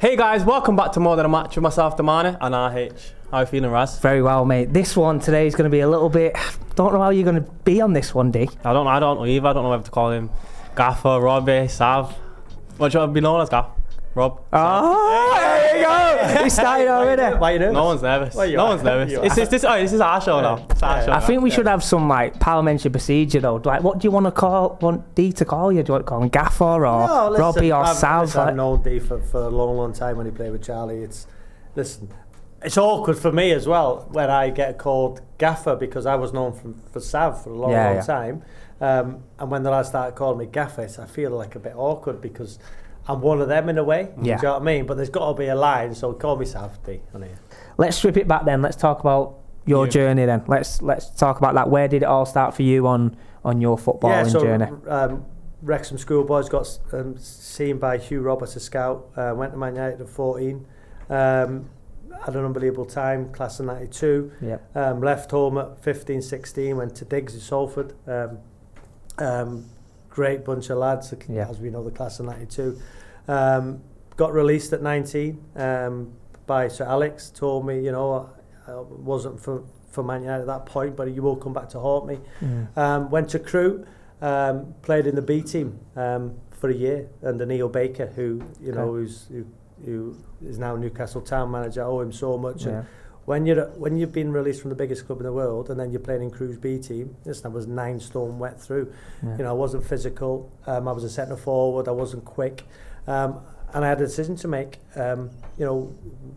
Hey guys, welcome back to More Than a Match with myself, Damani, and RH. How are you feeling, Raz? Very well, mate. This one today is going to be a little bit... Don't know how you're going to be on this one, D. I don't know either. I don't know whether to call him Gaffer, Robbie, Sav. What do you want to be known as, Gaff? Rob? Oh, there you go. We started already. Why are you nervous? No one's nervous. No one's nervous. This is our show now. It's our show I now. think we should have some like parliamentary procedure though. Like, what do you want D to call you? Do you want to call him Gaffer or Robbie or Sav? I've known D for a long time when he played with Charlie. It's awkward for me as well when I get called Gaffer because I was known for Sav for a long time. And when the lads started calling me Gaffer, I feel like a bit awkward because I'm one of them in a way. Yeah. Do you know what I mean? But there's got to be a line, so call me Sav D on here. Let's strip it back then. Let's talk about your journey then. Let's talk about that. Where did it all start for you on your footballing journey? Wrexham schoolboys got seen by Hugh Roberts, a scout. Went to Man United at 14. Had an unbelievable time, class of 92. Yep. Left home at 15, 16, went to Diggs in Salford. Great bunch of lads, as we know, the class of 92. Got released at 19 by Sir Alex, told me, I wasn't for Man United at that point, but you will come back to haunt me. Went to Crewe, played in the B team for a year under Neil Baker, who is now Newcastle town manager. I owe him so much. Yeah. And when you've been released from the biggest club in the world and then you're playing in Crewe's B team, I was 9 stone wet through. I wasn't physical. I was a centre forward. I wasn't quick, and I had a decision to make.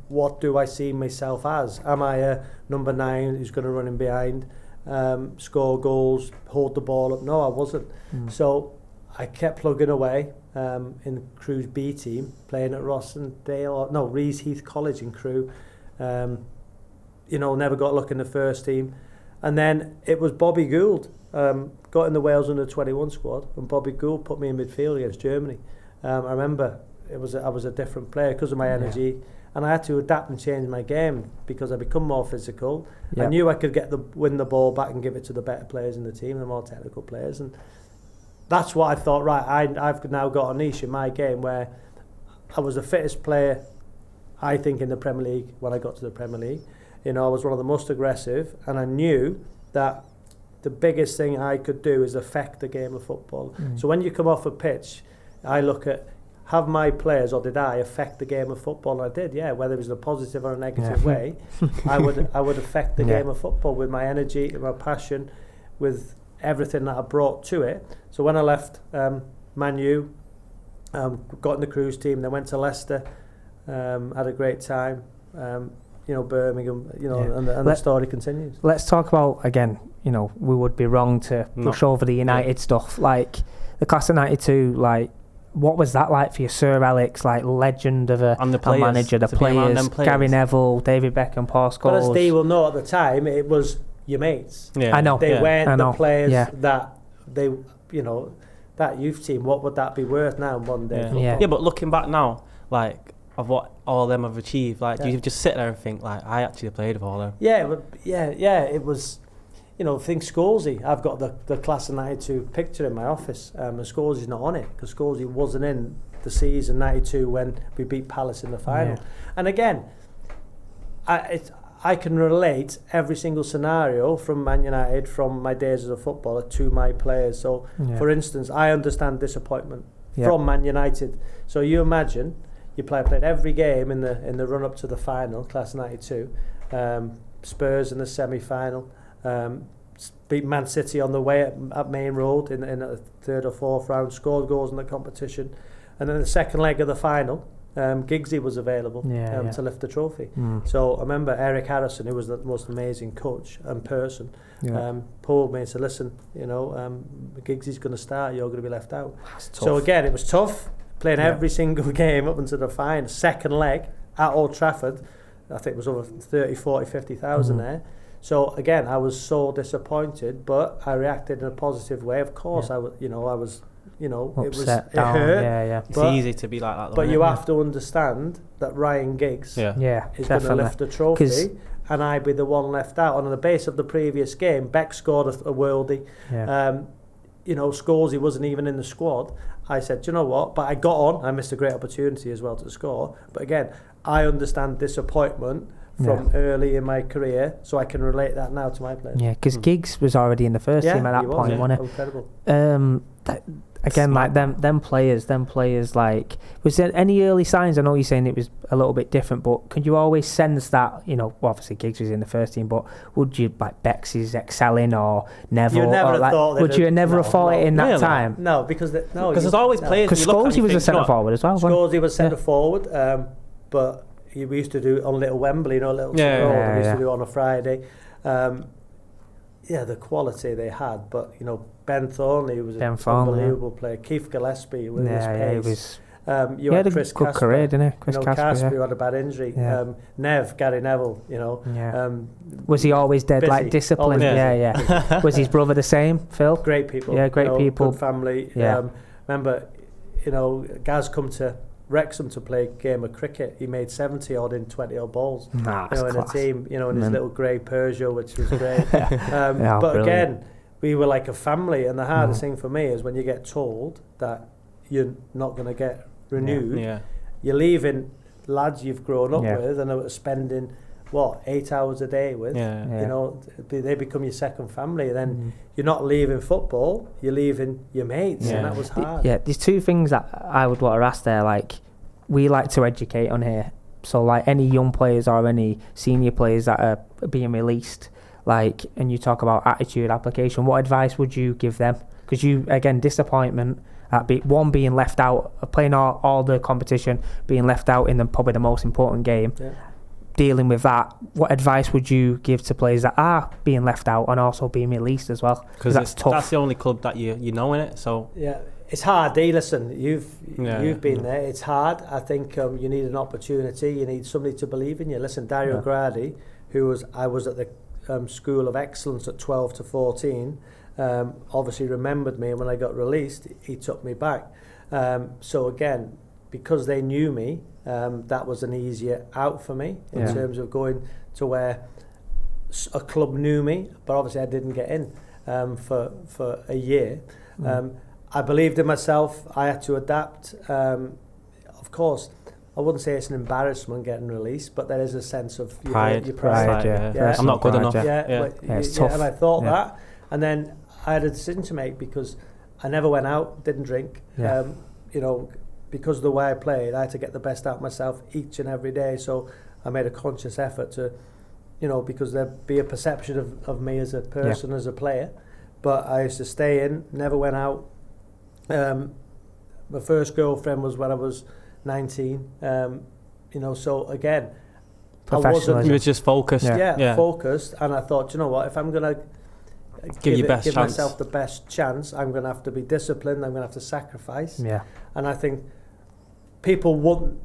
What do I see myself as? Am I a number 9 who's going to run in behind, score goals, hold the ball up? No, I wasn't. So I kept plugging away in Crewe's B team, playing at Rees Heath College in Crewe. Never got a look in the first team. And then it was Bobby Gould, got in the Wales under-21 squad, and Bobby Gould put me in midfield against Germany. I remember I was a different player because of my energy, and I had to adapt and change my game because I become more physical. I knew I could win the ball back and give it to the better players in the team, the more technical players, and that's what I thought, I've now got a niche in my game where I was the fittest player, I think, in the Premier League when I got to the Premier League. I was one of the most aggressive, and I knew that the biggest thing I could do is affect the game of football. So when you come off a pitch, I look at, have my players, or did I affect the game of football? And I did, whether it was in a positive or a negative way. I would affect the game of football with my energy, my passion, with everything that I brought to it. So when I left Man U, got in the Crewe's team, then went to Leicester, had a great time. Birmingham, and the story continues. Let's talk about, again, we would be wrong to push over the United stuff. Like, the class of 92, like, what was that like for you, Sir Alex, like, legend of a manager, the players, Gary Neville, David Beckham, Paul Scholes. But as Dee will know, at the time, it was your mates. Yeah. I know. They weren't the players that they, that youth team, what would that be worth now in modern day football? Yeah, but looking back now, like, of what all of them have achieved, like, do you just sit there and think, like, I actually played with all them? Yeah, it was, think Scholesy. I've got the class of 92 picture in my office, and Scholesy's not on it, because Scholesy wasn't in the season 92 when we beat Palace in the final. And again, I can relate every single scenario from Man United, from my days as a footballer, to my players. So, for instance, I understand disappointment from Man United. So you imagine, you played every game in the run up to the final, class 92. Spurs in the semi-final. Beat Man City on the way at Main Road in the 3rd or 4th round. Scored goals in the competition, and then the second leg of the final, Giggsy was available to lift the trophy. So I remember Eric Harrison, who was the most amazing coach and person, pulled me and said, "Listen, Giggsy's going to start. You're going to be left out." So again, it was tough. Playing every single game up until the final, second leg at Old Trafford. I think it was over 30, 40, 50,000 there. So again, I was so disappointed, but I reacted in a positive way. Of course, I was, upset, it hurt. It's easy to be like that, though, but you have to understand that Ryan Giggs is going to lift the trophy, and I'd be the one left out. And on the base of the previous game, Beck scored a worldie. you know, Scoresy wasn't even in the squad, I said, do you know what? But I got on. I missed a great opportunity as well to score. But again, I understand disappointment from early in my career, so I can relate that now to my players. Yeah, because Giggs was already in the first team at that point, wasn't he? Incredible. Again, smart. Like them players, like, was there any early signs? I know you're saying it was a little bit different, but could you always sense that, you know, well, obviously Giggs was in the first team, but would you, like, Bex is excelling, or Neville? You never have thought would you never have thought it in that time? No, because there's always players. Because Scoresy was a centre forward as well. Scoresy was centre forward, but we used to do it on Little Wembley, you know, Little we used to do it on a Friday. The quality they had, but you know, Ben Thornley was an unbelievable player. Keith Gillespie with his pace. You had Chris a good Casper, career, didn't he? Chris Casper, who had a bad injury. Gary Neville, you know. Was he always dead, like, disciplined? Yeah. Was his brother the same, Phil? Great people. Yeah, great people. Good family. Remember, you know, Gaz come to Wrexham to play a game of cricket. He made 70 odd in 20 odd balls. In a team, you know, in his little grey Peugeot, which was great. But brilliant. Again, we were like a family, and the hardest thing for me is when you get told that you're not going to get renewed. You're leaving lads you've grown up with and are spending 8 hours a day with. You know, they become your second family. Then you're not leaving football, you're leaving your mates, and that was hard. There's two things that I would want to ask there. Like, we like to educate on here, so like any young players or any senior players that are being released, like, and you talk about attitude, application, what advice would you give them? Because you, again, disappointment at being left out of playing all the competition, being left out in probably the most important game. Dealing with that, what advice would you give to players that are being left out and also being released as well? Because that's tough. That's the only club that you know in it. So it's hard. Listen, you've been there. It's hard. I think you need an opportunity. You need somebody to believe in you. Listen, Dario Gradi, I was at the School of Excellence at 12 to 14. Obviously remembered me, and when I got released, he took me back. So again, because they knew me, that was an easier out for me in terms of going to where a club knew me, but obviously I didn't get in for a year. I believed in myself. I had to adapt. Of course, I wouldn't say it's an embarrassment getting released, but there is a sense of pride. I'm not good enough. It's tough. And I thought that, and then I had a decision to make because I never went out, didn't drink. You know, because of the way I played, I had to get the best out of myself each and every day. So I made a conscious effort to, you know, because there'd be a perception of me as a person, as a player. But I used to stay in, never went out. My first girlfriend was when I was 19. You know, so again, professional. You were just focused. Focused. And I thought, you know what, if I'm going to give myself the best chance, I'm going to have to be disciplined, I'm going to have to sacrifice. And I think people want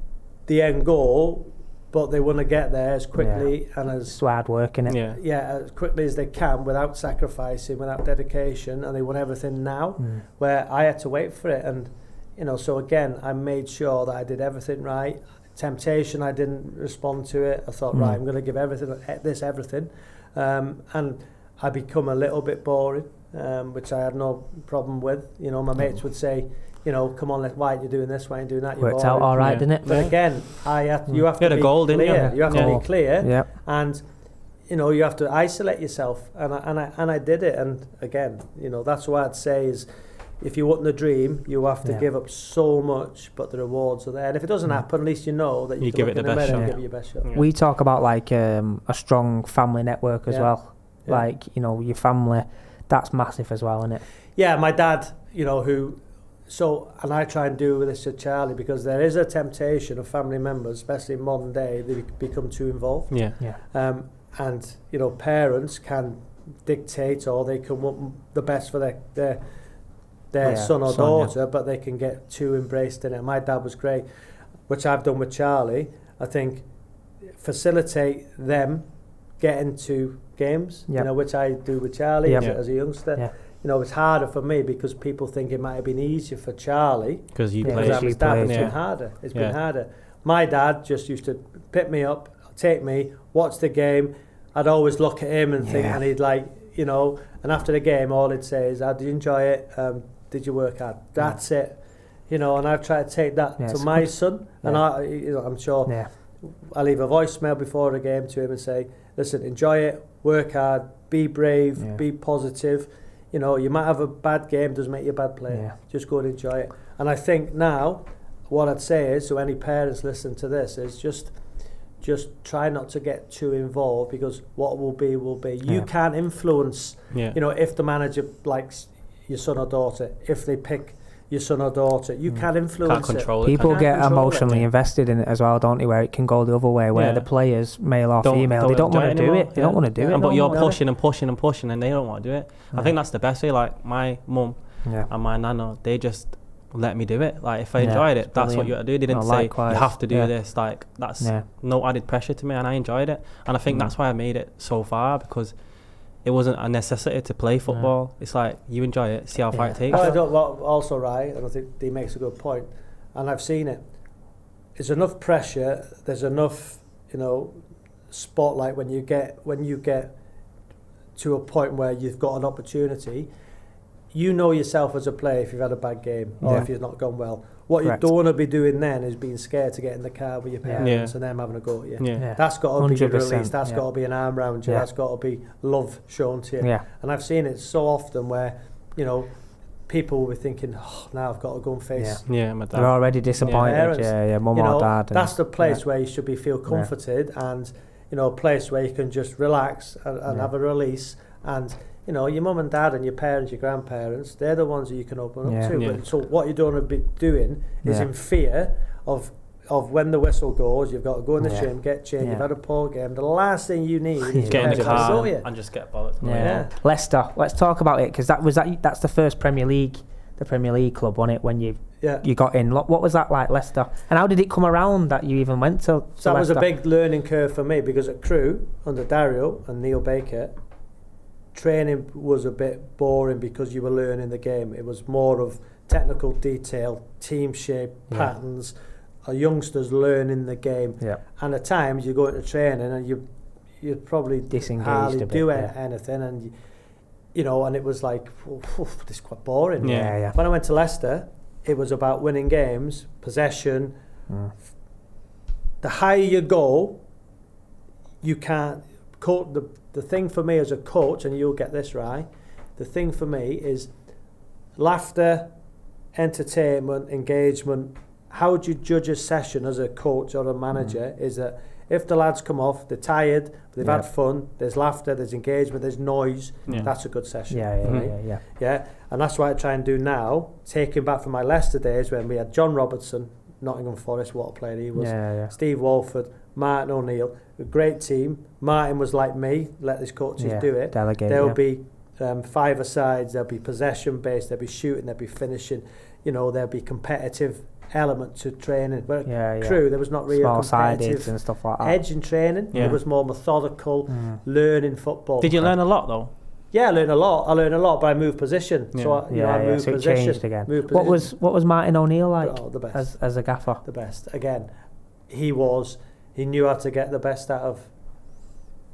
the end goal, but they want to get there as quickly and as hard work, innit? As quickly as they can without sacrificing, without dedication, and they want everything now, where I had to wait for it. And you know, so again, I made sure that I did everything right. Temptation, I didn't respond to it. I thought, right, I'm going to give everything, and I become a little bit boring, which I had no problem with. You know, my mates would say, you know, come on, why aren't you doing this? Why aren't you doing that? Worked out all right, didn't it? But again, you have to be clear. You have to be clear, and you know, you have to isolate yourself. And I did it. And again, you know, that's what I'd say is, if you want the dream, you have to give up so much, but the rewards are there. And if it doesn't happen, at least you know that you can give it the best shot. Give it your best shot. We talk about like a strong family network as well. Like, you know, your family, that's massive as well, isn't it? Yeah, my dad, you know, and I try and do this to Charlie, because there is a temptation of family members, especially in modern day, they become too involved. And, you know, parents can dictate, or they can want the best for their son or daughter, but they can get too embraced in it. My dad was great, which I've done with Charlie. I think facilitate them getting to games, you know, which I do with Charlie as a youngster. You know, it's harder for me because people think it might have been easier for Charlie because I'm his dad. It's been harder. It's been harder. My dad just used to pick me up, take me, watch the game. I'd always look at him and think, and you know, and after the game, all he'd say is, did you enjoy it? Did you work hard? That's it. You know, and I've tried to take that to my son, and I'm sure I'll leave a voicemail before the game to him and say, listen, enjoy it, work hard, be brave, be positive. You know, you might have a bad game, doesn't make you a bad player. Just go and enjoy it. And I think now, what I'd say is, so any parents listen to this, is just try not to get too involved, because what will be will be. You can't influence, you know, if the manager likes your son or daughter, if they pick your son or daughter, you can't influence control it. People get emotionally invested in it as well, don't they, where it can go the other way, where the players, male or female, they don't want to do it. They don't want to do it. But you're pushing and pushing and pushing, and they don't want to do it. I think that's the best way. Like my mum and my nana, they just let me do it. Like if I enjoyed it, that's what you got to do. They didn't say you have to do this. Like that's no added pressure to me, and I enjoyed it. And I think that's why I made it so far, because it wasn't a necessity to play football. It's like you enjoy it, see how far it takes. Also, right, and I think he makes a good point, and I've seen it. There's enough pressure. There's enough, you know, spotlight when you get to a point where you've got an opportunity. You know yourself as a player if you've had a bad game or if you've not gone well. What you don't want to be doing then is being scared to get in the car with your parents and them having a go at you. That's got to be released. That's got to be an arm round you. That's got to be love shown to you. And I've seen it so often where, you know, people will be thinking, now I've got to go and face. My dad. They're already disappointed. Mum or dad. That's the place where you should be feel comforted and, you know, a place where you can just relax and have a release. And you know, your mum and dad and your parents, your grandparents, they're the ones that you can open up to. But so what you don't want to be doing is in fear of when the whistle goes, you've got to go in the gym, get changed, you've had a poor game. The last thing you need is get in the car and just get bollocked. Leicester, let's talk about it, because that's the first Premier League club, wasn't it, when you got in? What was that like, Leicester? And how did it come around that you even went to Leicester? That was a big learning curve for me, because at Crewe, under Dario and Neil Baker, training was a bit boring because you were learning the game. It was more of technical detail, team shape, patterns, youngsters learning the game. And at times you go into training and you probably hardly do anything, and you know, and it was like, this is quite boring. When I went to Leicester, it was about winning games, possession. The higher you go, you can't the thing for me as a coach, and you'll get this right, the thing for me is laughter, entertainment, engagement. How would you judge a session as a coach or a manager? Is that if the lads come off, they're tired, but they've had fun, there's laughter, there's engagement, there's noise, that's a good session. And that's what I try and do now, taking back from my Leicester days when we had John Robertson, Nottingham Forest, what a player he was, Steve Walford, Martin O'Neill, a great team. Martin was like me, let his coaches do it. Delegate, there'll be five-a-sides, there'll be possession-based, there'll be shooting, there'll be finishing, you know, there'll be competitive element to training. But Crewe, there was not really a competitive and stuff like that. edge in training. It was more methodical, learning football. Did you learn a lot though? Yeah, I learned a lot, but I moved position. So I moved so position. It changed again. What was Martin O'Neill like? The best. As a gaffer? The best. Again, he knew how to get the best out of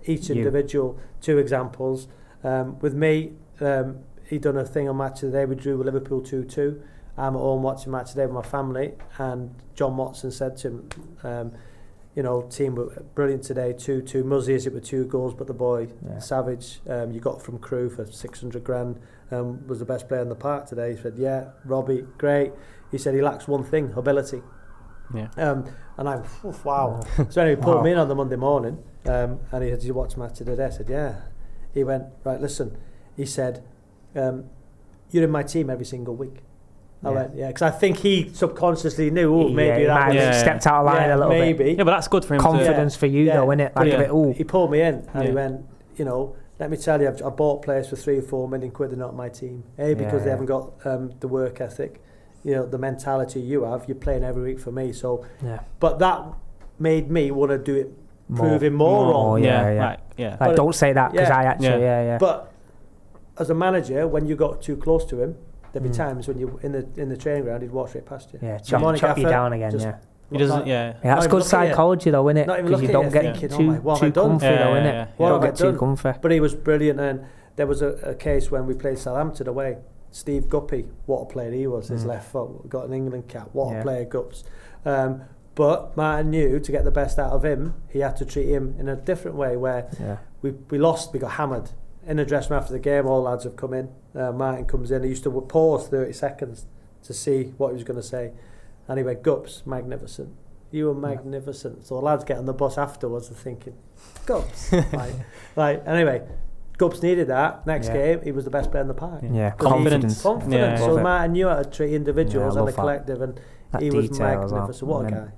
each individual. Two examples. With me, he done a thing on Match of the Day. We drew with Liverpool 2-2. I'm at home watching Match of the Day with my family, and John Watson said to him, you know, team were brilliant today, 2-2. Muzzy is it with 2 goals, but the boy, Savage, you got from Crewe for 600 grand, was the best player in the park today. He said, Robbie, great. He said he lacks one thing, ability. And I'm, wow. So anyway, he pulled me in on the Monday morning, and he said, did you watch Match of the Day? I said, yeah. He went, right, listen. He said, you're in my team every single week. I went, because I think he subconsciously knew, maybe that was stepped out of line a little bit. Yeah, but that's good for him. Confidence for you, though, innit? Like a bit, he pulled me in, and he went, you know, let me tell you, I bought players for 3 or 4 million quid. They're not my team. Because they haven't got the work ethic, you know, the mentality you have. You're playing every week for me, so. But that made me want to do it, proving more wrong. Like, don't say that because I actually, But as a manager, when you got too close to him, there'd be times when you in the training ground, he'd walk straight past you. Chop you down again. He doesn't. That's good psychology, though, isn't it? Because you don't get too comfy, though, innit? You don't get too comfy. But he was brilliant, and there was a case when we played Southampton away. Steve Guppy, what a player he was, his left foot, got an England cap, what a player, Gups. But Martin knew to get the best out of him, he had to treat him in a different way, where we lost, we got hammered. In the dressing room after the game, all lads have come in. Martin comes in, he used to pause 30 seconds to see what he was going to say. And he went, Gups, magnificent. You were magnificent. So the lads get on the bus afterwards and thinking, Gups. Anyway, Gups needed that. Next game, he was the best player in the park. Yeah, confidence. Yeah, so Martin knew how to treat individuals and the collective, and he was magnificent. What a guy.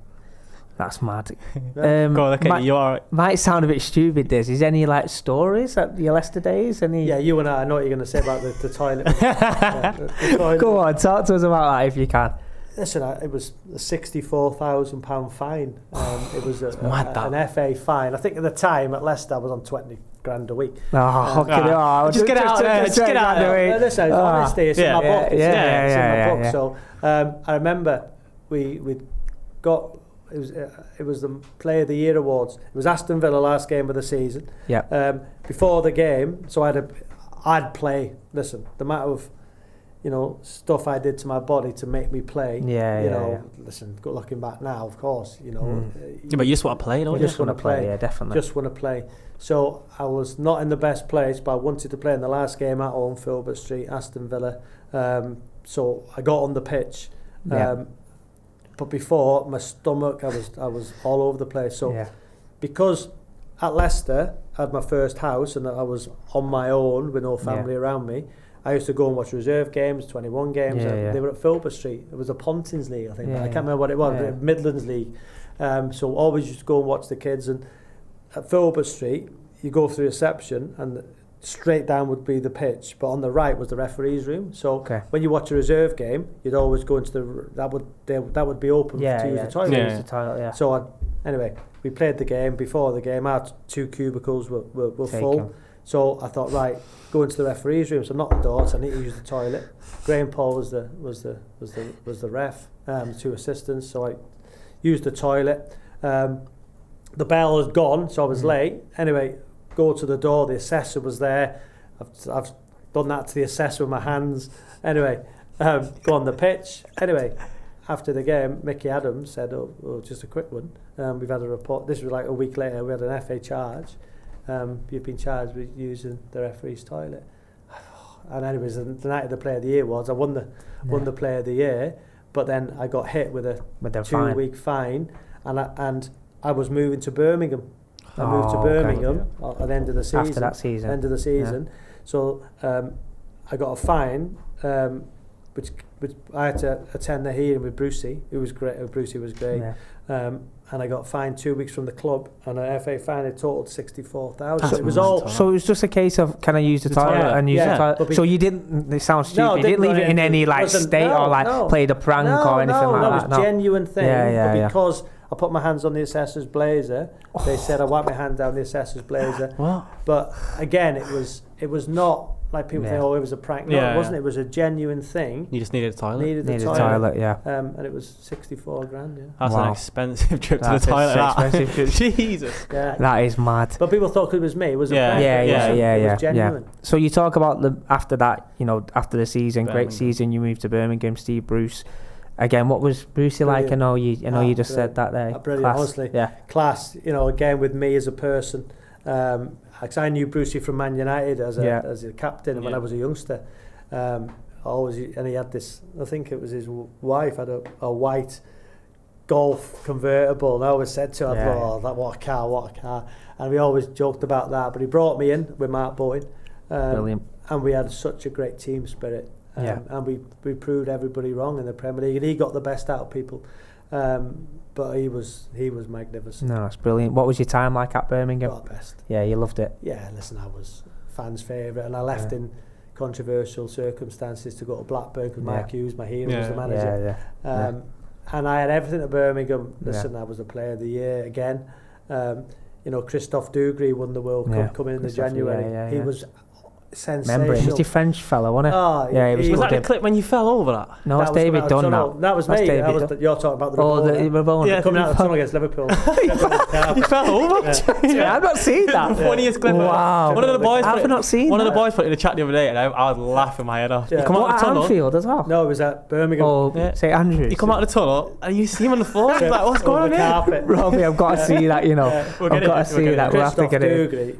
That's mad. Go on, okay, you are. Might sound a bit stupid, this. Is any like stories at your Leicester days? Yeah, you and I know what you're going to say about the toilet. The toilet. Go on, talk to us about that if you can. Listen, it was a £64,000 fine. It was an FA fine. I think at the time at Leicester I was on 20 grand a week. Just get out there. Just get out there. Listen, honestly, it's in my book. It's in my book. So I remember we got. It was the Player of the Year awards. It was Aston Villa last game of the season. Yeah. Before the game, so I'd play. Listen, the amount of stuff I did to my body to make me play. Listen, looking back now, of course, but you just want to play, don't you? Just want to play. Yeah, definitely. Just want to play. So I was not in the best place, but I wanted to play in the last game at home, Filbert Street, Aston Villa. So I got on the pitch. But before, my stomach, I was all over the place. So because at Leicester, I had my first house and I was on my own with no family around me, I used to go and watch reserve games, 21 games. They were at Filbert Street. It was a Pontins League, I think. I can't remember what it was, Midlands League. So always used to go and watch the kids. And at Filbert Street, you go through reception and straight down would be the pitch, but on the right was the referee's room. So when you watch a reserve game, you'd always go into that would be open to use the toilet. So anyway, we played the game. Before the game, our 2 cubicles were full. So I thought, right, go into the referee's room. So I knocked the door. So I need to use the toilet. Graham Paul was the ref. 2 assistants. So I used the toilet. The bell had gone, so I was late. Anyway, go to the door. The assessor was there. I've done that to the assessor with my hands. Anyway, go on the pitch. Anyway, after the game, Mickey Adams said, "Oh, just a quick one. We've had a report." This was like a week later. We had an FA charge. You've been charged with using the referee's toilet. And anyways, the night of the Player of the Year was I won the Player of the Year, but then I got hit with a 2-week fine, and I was moving to Birmingham. I moved to Birmingham at the end of the season. After that season. End of the season. So I got a fine, which I had to attend the hearing with Brucey, who was great. Brucey was great. And I got fined 2 weeks from the club, and an FA fine had totaled 64,000. So it was all. So it was just a case of, can I use the toilet and use the toilet? So you didn't. It sounds stupid. You didn't leave it in any state or played a prank or anything like that. No, it was genuine thing. But because I put my hands on the assessor's blazer, they said I wiped my hand down the assessor's blazer. But again, it was not like people think, it was a prank. No, it wasn't. It was a genuine thing. You just needed a toilet. Needed a toilet, and it was 64 grand. That's an expensive trip to the toilet. Expensive. Jesus. That is mad. But people thought it was me. It was a prank. It was genuine. So you talk about after that, after the season, great season, you moved to Birmingham. Steve Bruce. Again, what was Brucey like? I know you just said that there. Brilliant, class. Honestly. Class. Again with me as a person. I knew Brucey from Man United as a captain, and when I was a youngster, and he had this. I think it was his wife had a white Golf convertible, and I always said to her, what a car, and we always joked about that. But he brought me in with Mark Bowen, brilliant, and we had such a great team spirit. And we proved everybody wrong in the Premier League, and he got the best out of people. But he was magnificent. No, it's brilliant. What was your time like at Birmingham? Got best. Yeah, you loved it. Yeah, listen, I was fans' favourite, and I left in controversial circumstances to go to Blackburn because Mark Hughes, my hero, was the manager. And I had everything at Birmingham. Listen, I was the Player of the Year again. Christophe Dugree won the World Cup coming in the January. He was sensational. Remember, he was the French fella, wasn't he? Oh, yeah, he was. Was that good. the clip when you fell over that? No, it's David Dunn now. That was me. You're talking about the Rabona. Yeah, coming out of the tunnel against Liverpool. You fell over? Yeah, I've not seen that. Funniest clip. Wow. One of the boys. I've not seen. One of the boys put it in the chat the other day, and I was laughing my head off. Yeah. You come out of the tunnel. Anfield as well. No, it was at Birmingham. Oh, St Andrews. You come out of the tunnel, and you see him on the floor. It's like, what's going on here? Carpet. Robbie, I've got to see that. You know, I've got to see that. We'll have to get it.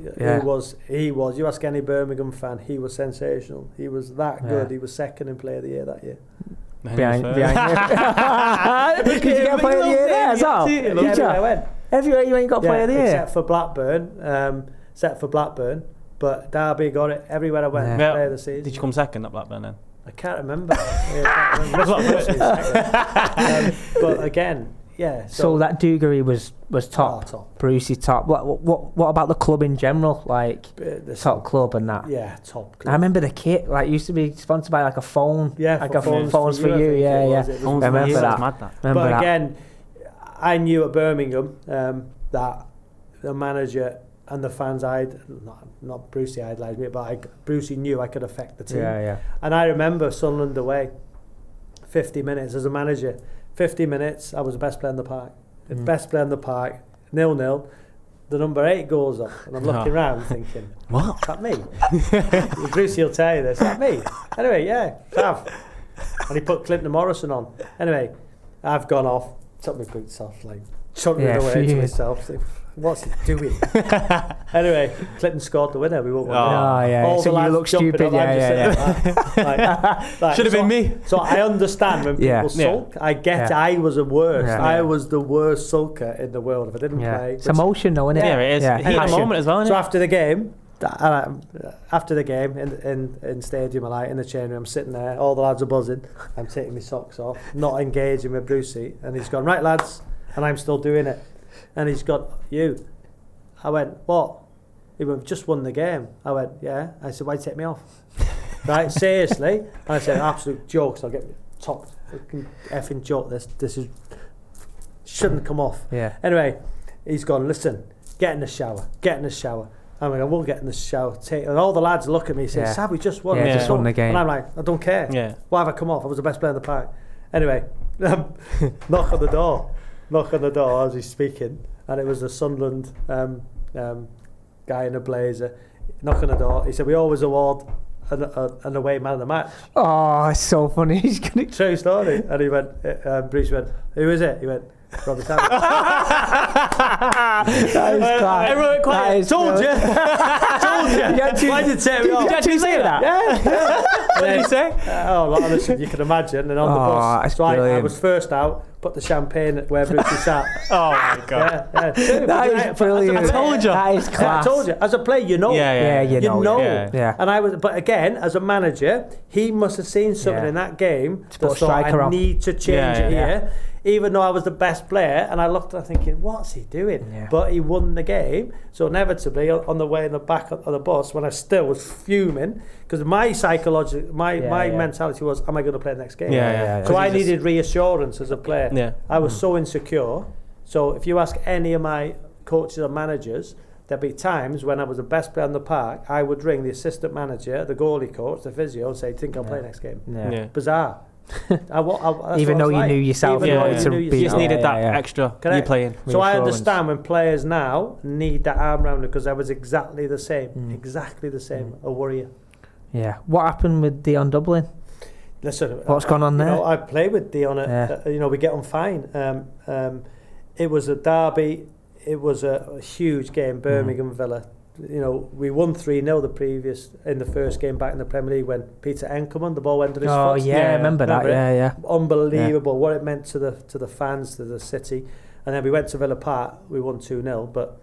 He was. You ask any Birmingham fan, he was sensational. He was that good. He was second in Player of the Year that year. Behind you. Did you get Player of the Year there as well? I went. Everywhere you ain't got Player of the Year. Except for Blackburn. But Derby got it everywhere I went. Player of the season. Did you come second at Blackburn then? I can't remember. But again, yeah. So that Dugarry was top. Brucey top. What about the club in general? Like top club and that. Yeah, top club. I remember the kit. Like used to be sponsored by like a phone. Yeah, like phones for you. Yeah. I remember that. But again, I knew at Birmingham that the manager and the fans not Brucey idolised me, but Brucey knew I could affect the team. Yeah. And I remember Sunderland away, 50 minutes as a manager. 50 minutes, I was the best player in the park. The best player in the park, 0-0. The number 8 goes up, and I'm looking around thinking, what? Is that me? Brucey will tell you this. Is that me? Anyway, yeah, Tav. And he put Clinton Morrison on. Anyway, I've gone off, took my boots off, like, chugging it away to myself. What's he doing? Anyway, Clinton scored the winner. We won't win. All so you look stupid. Should have been me. So I understand when people sulk. I get. I was the worst. I was the worst sulker in the world. If I didn't play, it's emotion, though, isn't it? Yeah, it is. Heat of the moment as well. So after the game. In stadium, in the change room, I'm sitting there. All the lads are buzzing. I'm taking my socks off, not engaging with Brucey, and he's gone, right, lads, and I'm still doing it. And he's got, you. I went, what? He went, we've just won the game. I went, yeah. I said, why'd you take me off? Right, seriously? And I said, absolute jokes. I'll get top effing joke. This is shouldn't come off. Yeah. Anyway, he's gone, listen, get in the shower. I'm like, I won't get in the shower. And all the lads look at me and say, Sab, we just won. Just won the game. And I'm like, I don't care. Yeah. Why have I come off? I was the best player in the park. Anyway, knock on the door as he's speaking, and it was a Sunderland guy in a blazer. Knock on the door. He said, we always award an away man of the match. Oh, it's so funny. He's gonna true story. And he went, Bruce went, who is it? He went, Robbie Savage. That is class. Everyone went quiet. Told you. Why did you say Did you actually say that? Yeah. What did he say? A lot of this you can imagine. And on the bus, so I was first out. Put the champagne where Brucey sat. Oh my god. That is brilliant. I told you. That is class. I told you. As a player, you know. Yeah, you know. Yeah. And but again, as a manager, he must have seen something in that game that thought, I need to change it here. Even though I was the best player, and I looked at thinking, what's he doing? Yeah. But he won the game. So inevitably, on the way in the back of the bus, when I still was fuming, because my mentality was, am I going to play the next game? So I needed reassurance as a player. Yeah. I was so insecure. So if you ask any of my coaches or managers, there'd be times when I was the best player in the park, I would ring the assistant manager, the goalie coach, the physio, and say, think I'll play next game. Bizarre. Even though you knew yourself, you wanted to be. You just needed that extra. You playing. So I understand when players now need that arm around them, because I was exactly the same. A warrior. Yeah. What happened with Dion Dublin? Listen, what's gone on there? I played with Dion. We get on fine. It was a derby. It was a huge game. Birmingham Villa. We won 3-0 in the first game back in the Premier League when Peter Enkelman, the ball went to his foot. Oh yeah, I remember that. Yeah. Unbelievable what it meant to the fans, to the city. And then we went to Villa Park. We won 2-0, but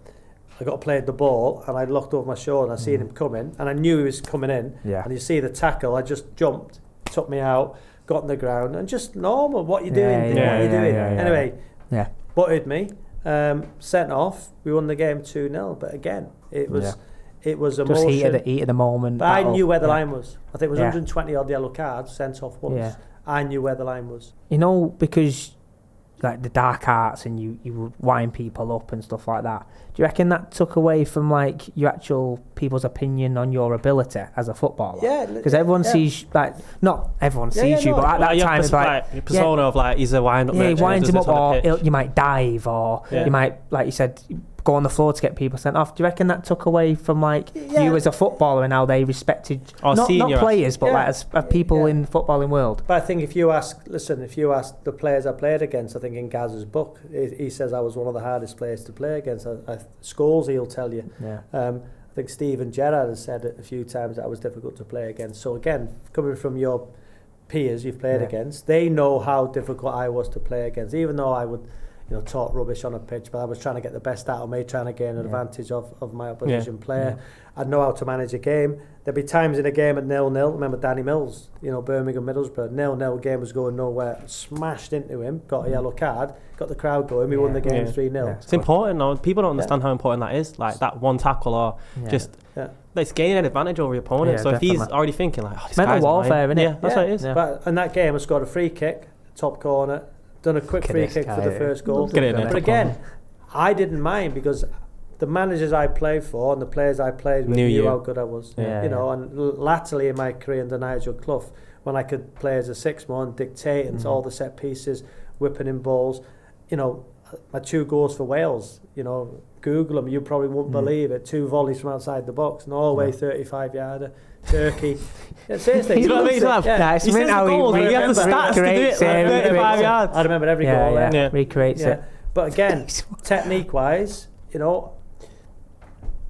I got played the ball and I looked over my shoulder and I seen him coming and I knew he was coming in. Yeah. And you see the tackle. I just jumped, took me out, got on the ground, and just normal. What you doing? What are you doing? Anyway, butted me. Sent off. We won the game 2-0, but again, it was emotion. Just heat of the moment. But I knew where the line was. I think it was 120 odd yellow cards sent off once. I knew where the line was. Because like the dark arts and you would wind people up and stuff like that. Do you reckon that took away from like your actual people's opinion on your ability as a footballer? Yeah, because everyone sees, like, not everyone sees you, but at that time it's like your persona of like he's a wind up. Yeah, he winds him up, or you might dive, or you might, like you said, go on the floor to get people sent off. Do you reckon that took away from like you as a footballer and how they respected not players but like as people in the footballing world? But I think if you ask the players I played against, I think in Gaz's book he says I was one of the hardest players to play against. Scholes, he'll tell you. I think Steven Gerrard has said it a few times that I was difficult to play against. So again, coming from your peers you've played against, they know how difficult I was to play against, even though I would talk rubbish on a pitch, but I was trying to get the best out of me, trying to gain an advantage of my opposition player. I'd know how to manage a game. There'd be times in a game at 0-0. Remember Danny Mills, Birmingham Middlesbrough, 0-0, game was going nowhere, smashed into him, got a yellow card, got the crowd going, we won the game 3-0. It's important, though. People don't understand how important that is, like that one tackle or just... It's gaining an advantage over your opponent. So definitely. If he's already thinking like, this mental guy's warfare, isn't it? Yeah, that's what it is. But in that game I scored a free kick, top corner, done a quick free kick for the first goal. But again, I didn't mind because the managers I played for and the players I played with knew how good I was. And latterly in my career under Nigel Clough, when I could play as a 6-man, dictating all the set pieces, whipping in balls, my 2 goals for Wales, Google them, you probably won't believe it, 2 volleys from outside the box, Norway 35-yarder, Turkey. Seriously. You know what I mean? He says the goals, he has the stats to do it, like 35 yards. I remember every goal. Recreates it. But again, technique-wise,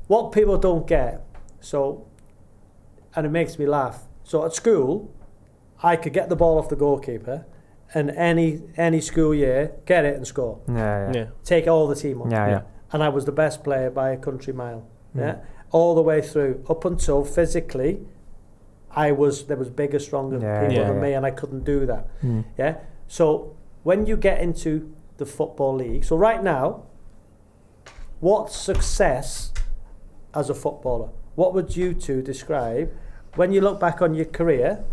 what people don't get, and it makes me laugh, so at school, I could get the ball off the goalkeeper, and any school year, get it and score. Take all the team on. And I was the best player by a country mile. All the way through, up until physically, there was bigger, stronger people than me, and I couldn't do that. So when you get into the football league, so right now, what's success as a footballer? What would you two describe when you look back on your career?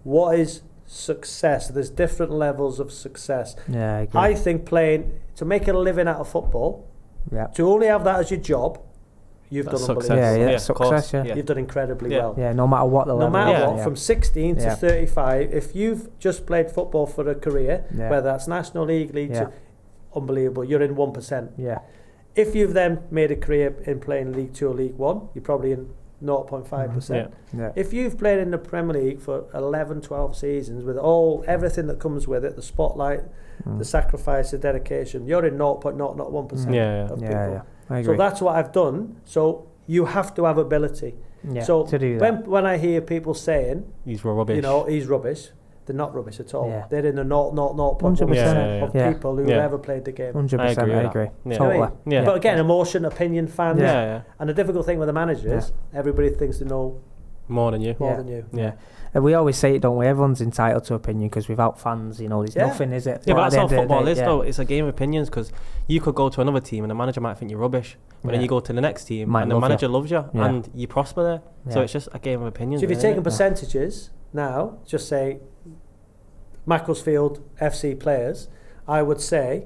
What is success? There's different levels of success. I agree. I think playing to make a living out of football, to only have that as your job, you've done unbelievable. Success. You've done incredibly well. No matter what the level. No matter what, from 16 to 35, if you've just played football for a career, whether that's National League, League 2, unbelievable. You're in 1%. If you've then made a career in playing League 2 or League 1, you're probably in 0.5%. If you've played in the Premier League for 11, 12 seasons with everything that comes with it, the spotlight, the sacrifice, the dedication, you're in 0.001% of people. I agree. So that's what I've done. So you have to have ability. So to do that. When I hear people saying he's rubbish, he's rubbish, they're not rubbish at all. They're in the 0.1% of people who have ever played the game. 100%, I agree. Totally. But again, emotion, opinion, fans. And the difficult thing with the managers, everybody thinks they know more than you. And we always say it, don't we? Everyone's entitled to opinion because without fans, there's nothing, is it? But that's how football is, though. It's a game of opinions because you could go to another team and the manager might think you're rubbish, but then you go to the next team and the manager loves you and you prosper there. So it's just a game of opinions. So if you're taking percentages now, just say Macclesfield FC players, I would say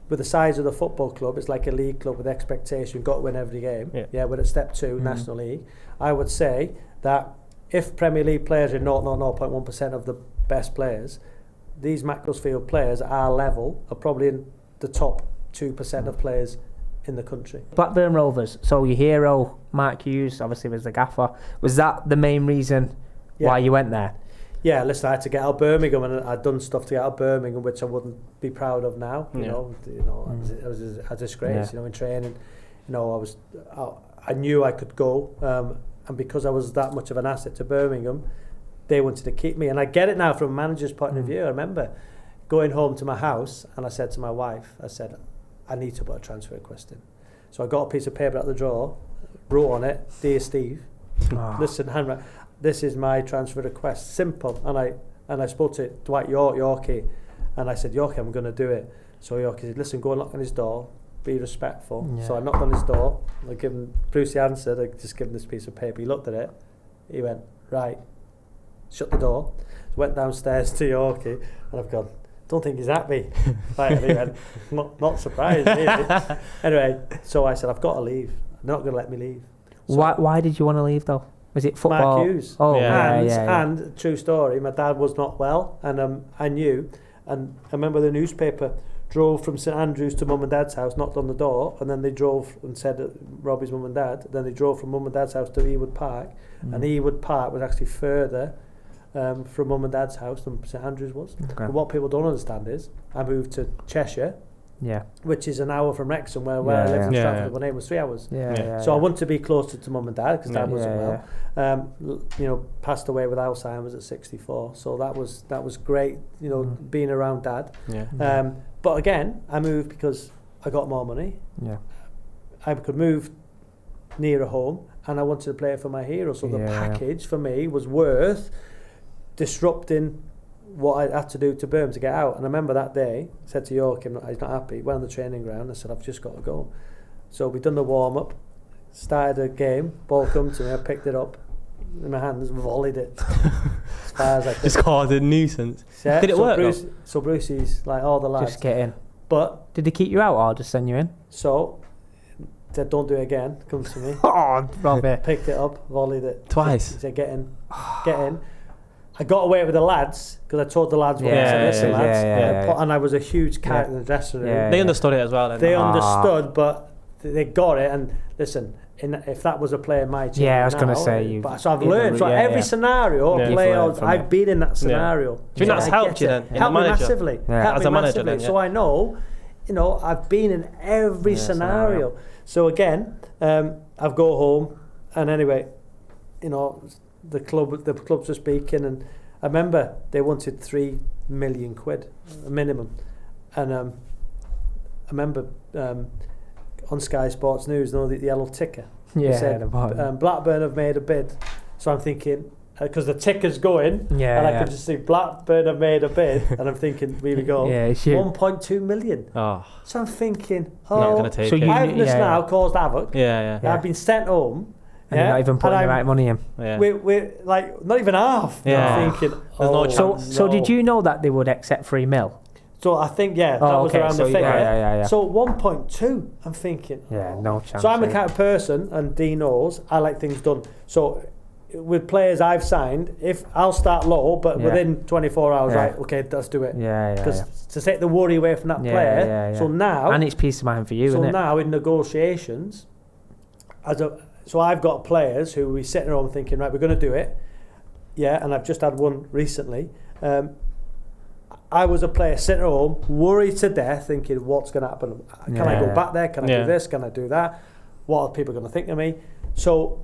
with the size of the football club, it's like a league club with expectation, got to win every game. We're at step 2, National League. I would say that if Premier League players are 0.1% of the best players, these Macclesfield players at our level are probably in the top 2% of players in the country. Blackburn Rovers, so your hero, Mark Hughes, obviously was the gaffer. Was that the main reason why you went there? Yeah, listen, I had to get out of Birmingham, and I'd done stuff to get out of Birmingham which I wouldn't be proud of now. It was a disgrace. In training, I knew I could go, and because I was that much of an asset to Birmingham, they wanted to keep me. And I get it now from a manager's point of view. I remember going home to my house, and I said to my wife, I need to put a transfer request in. So I got a piece of paper out the drawer, wrote on it, "Dear Steve, listen, handwrite. This is my transfer request, simple." And I spoke to Dwight Yorkie, and I said, "Yorkie, I'm going to do it." So Yorkie said, "Listen, go and knock on his door, be respectful." So I knocked on his door, I give him, Brucey answered, I just give him this piece of paper. He looked at it, he went, "Right," shut the door, went downstairs to Yorkie, and I've gone, don't think he's happy. Like, he went, not surprised, really. Anyway, so I said, I've got to leave. They're not going to let me leave. So why did you want to leave, though? Was it football? Mark Hughes. Oh, And true story, my dad was not well, and I knew, and I remember the newspaper drove from St Andrews to mum and dad's house, knocked on the door, and then they drove and said Robbie's mum and dad. Then they drove from mum and dad's house to Ewood Park, and Ewood Park was actually further from mum and dad's house than St Andrews was. Okay. But what people don't understand is I moved to Cheshire, which is an hour from Wrexham, where I lived in Stratford. My name was 3 hours. So I wanted to be closer to mum and dad because dad wasn't well. Passed away with Alzheimer's at 64. So that was great. Being around dad. But again, I moved because I got more money. I could move nearer home, and I wanted to play for my hero. So the package for me was worth disrupting what I had to do to Birmingham to get out. And I remember that day, I said to Joachim, he's not happy, went on the training ground, I said, I've just got to go. So we done the warm-up, started a game, ball come to me, I picked it up in my hands, volleyed it as far as I could. Just caused a nuisance. Did it work? So Brucey's like all the lads. Just get in. But did they keep you out or just send you in? So said, don't do it again, comes to me. Oh, Robbie. Picked it up, volleyed it. Twice. He said, get in. I got away with the lads because I told the lads what I said, listen lads. And I was a huge character in the dressing room. They understood it as well then. They understood, but they got it. And listen, if that was a player in my team, I was going to say so I've learned. So every scenario, I've been in that scenario. Do you think that's helped you then? Helped me massively. As a manager then. So I know, I've been in every scenario. So again, I've go home, and anyway, the clubs were speaking, and I remember they wanted £3 million minimum, and I remember on Sky Sports News, the yellow ticker. They said Blackburn have made a bid. So I'm thinking, because the ticker's going, and I could just see Blackburn have made a bid, and I'm thinking, here we go, 1.2 million. Oh. So I'm thinking, not gonna take it. I've now caused havoc. I've been sent home. And you're not even putting the right money in. We're like not even half. I'm thinking. So did you know that they would accept 3 mil? So I think that was around the figure. Yeah. So 1.2, I'm thinking. No chance. So I'm a kind of person, and Dean knows I like things done. So with players I've signed, if I'll start low, but within 24 hours, right? Okay, let's do it. Because to take the worry away from that player. So now, and it's peace of mind for you. So isn't it? now in negotiations, so I've got players who we sitting around thinking, right, we're going to do it. And I've just had one recently. I was a player sitting at home, worried to death, thinking, what's going to happen? Can I go back there? Can I do this? Can I do that? What are people going to think of me? So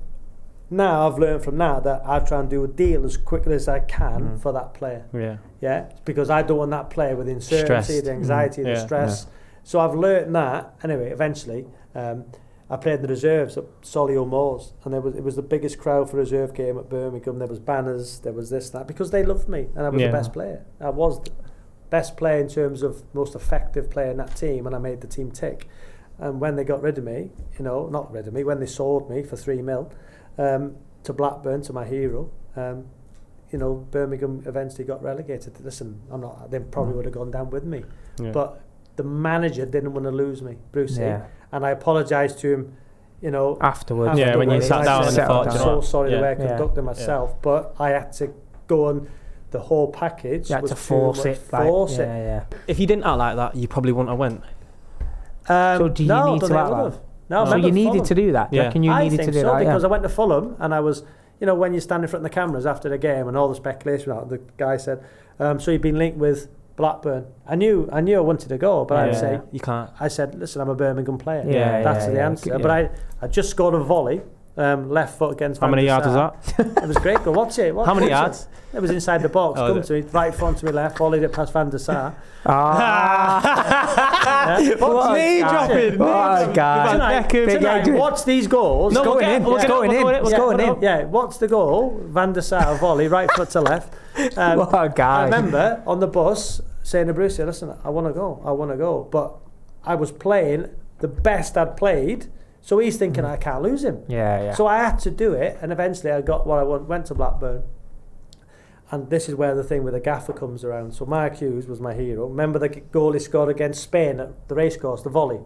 now I've learned from that I try and do a deal as quickly as I can for that player. Because I don't want that player with the uncertainty, the anxiety, the stress. So I've learned that. Anyway, eventually, I played in the reserves at Solihull Moors, and it was the biggest crowd for a reserve game at Birmingham. There was banners, there was this, that, because they loved me, and I was the best player. I was the best player in terms of most effective player in that team, and I made the team tick. And when they got rid of me, when they sold me for 3 mil to Blackburn, to my hero, Birmingham eventually got relegated. Listen, they probably would have gone down with me, but the manager didn't want to lose me, Brucey. And I apologised to him, afterwards. When you sat down and thought, I'm so sorry the way I conducted myself, but I had to go on the whole package. You had to force it. If you didn't act like that, you probably wouldn't have went. So do you need to act like that? No, so you needed to do that? Yeah. Reckon you needed to do that? Because I went to Fulham, and I was, when you stand in front of the cameras after the game and all the speculation, the guy said, so you've been linked with Blackburn. I knew I wanted to go, but I'd say you can't. I said, listen, I'm a Birmingham player. That's the answer. But I just scored a volley, left foot against. How many yards was that? It was great. Go watch it. How many yards? It was inside the box. Come to me, right front to me left, volleyed it past Van der Sar. What's name dropping? Tonight, watch these goals. It's going in. It's going in. Yeah, what's the goal? Van der Sar volley, right foot to left. What a guy. I remember on the bus saying to Bruce, listen, I want to go. But I was playing the best I'd played, so he's thinking I can't lose him. So I had to do it, and eventually I got what I went to Blackburn. And this is where the thing with the gaffer comes around. So Mark Hughes was my hero. Remember the goal he scored against Spain at the racecourse, the volley?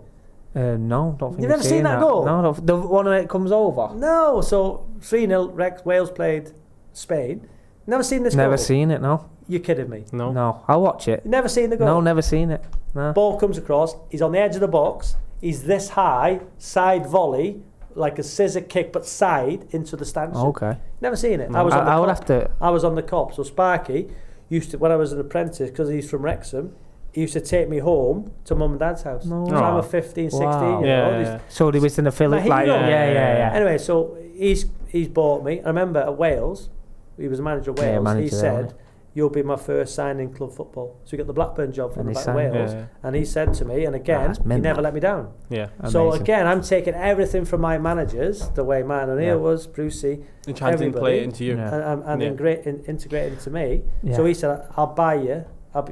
No, don't think You've never seen that goal? No, the one where it comes over? No, so 3-0, Wales played Spain. Never seen this goal? Never seen it, no. You're kidding me? No, I'll watch it. You never seen the goal? No, never seen it. No. Ball comes across, he's on the edge of the box, he's this high, side volley, like a scissor kick, but side into the stanchion. Okay. Never seen it. No, I would have to. I was on the cop. So Sparky used to, when I was an apprentice, because he's from Wrexham, he used to take me home to mum and dad's house. No. So I'm a 15, 16 Wow. year old. Yeah. So he was in the Philip, like, yeah. Anyway, so he's bought me. I remember at Wales, he was a manager of Wales. He said, "You'll be my first signing club football." So he got the Blackburn job from Wales, and he said to me, and again, he never let me down. Yeah. So again, I'm taking everything from my managers, the way Man O'Neill was, Brucey, and trying to play it into you, and integrate into me. Yeah. So he said, "I'll buy you.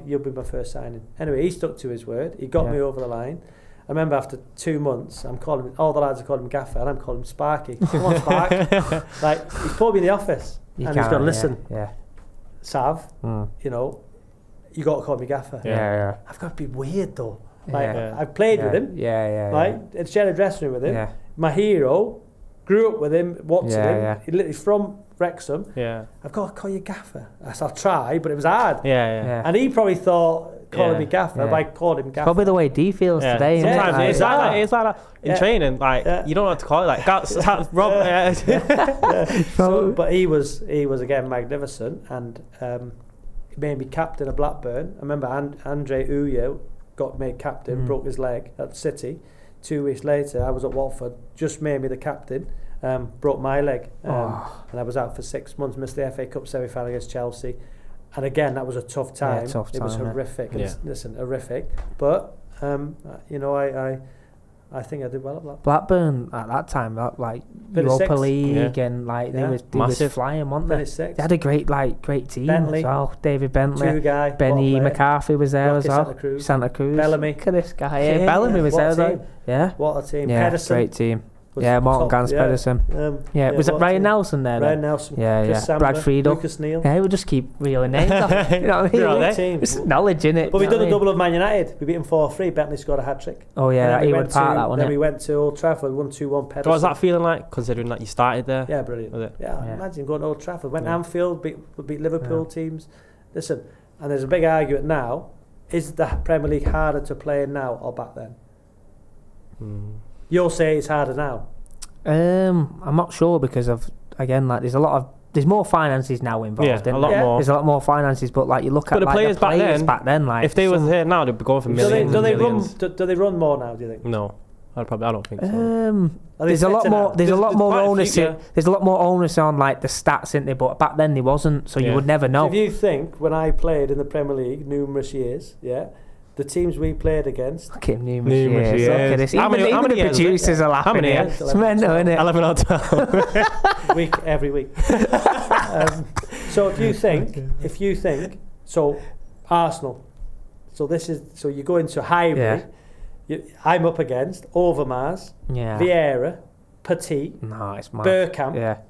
You'll be my first signing." Anyway, he stuck to his word. He got me over the line. I remember after 2 months, I'm calling all the lads are calling him Gaffer, and I'm calling him Sparky. Come on, Spark! Like he's pulled me in the office, and he's gone, "Listen, Sav, you know, you got to call me Gaffer." Yeah. I've got to be weird though. Like I've played with him. Right, and shared a dressing room with him. Yeah. My hero, grew up with him, watching him. He literally from Wrexham. Yeah. I've got to call you Gaffer. I said, I'll try, but it was hard. Yeah. And he probably thought calling me Gaffer, but I called him Gaffer. Probably the way D feels today. Sometimes it's like that in training. Like you don't know what to call it. Like Rob. So, but he was again magnificent, and he made me captain of Blackburn. I remember Andre Uye got made captain, broke his leg at City. 2 weeks later, I was at Watford, just made me the captain. Broke my leg, and I was out for 6 months. Missed the FA Cup semi-final against Chelsea, and again that was a tough time. It was horrific. Listen, horrific. But you know, I think I did well at Blackburn. Blackburn at that time, like Europa League, and like they was flying, weren't they? They had a great team Bentley, as well. David Bentley, Benny McCarthy was there as well. Santa Cruz. Bellamy. Look at this guy here. Bellamy was there as well. Yeah. What a team. Yeah, great team. Morton Gans Pedersen. Was it Ryan Nelson there? Ryan Nelson. Brad Friedel. Lucas Neal. Yeah, we'll just keep reeling names off. You know what I mean? It's knowledge, innit? But we done a double of Man United. We beat him 4-3. Bentley scored a hat-trick. Oh yeah, he went part of that one. Then we went to Old Trafford, 1-2-1 Pedersen. What was that feeling like, considering that you started there? Yeah, brilliant. Was it? Yeah, imagine going to Old Trafford. Went Anfield, beat Liverpool teams. Listen, and there's a big argument now. Is the Premier League harder to play in now or back then? You'll say it's harder now. I'm not sure because of, again, like there's more finances now involved. A lot more. There's a lot more finances, but like you look at the players back then, like if they was here now, they'd be going for millions. Do they run more now? Do you think? No, I don't think so. There's a lot more. There's a lot more onus. There's a lot more onus on like the stats, isn't there? But back then there wasn't, so you would never know. So if you think when I played in the Premier League numerous years, the teams we played against. Look at numerous years. Look at this. How many producers are laughing here? It's mental, isn't it? 11 or 12. Every week. So if you think, so Arsenal. So you go into Highbury. I'm up against Overmars, Vieira, Petit, Bergkamp,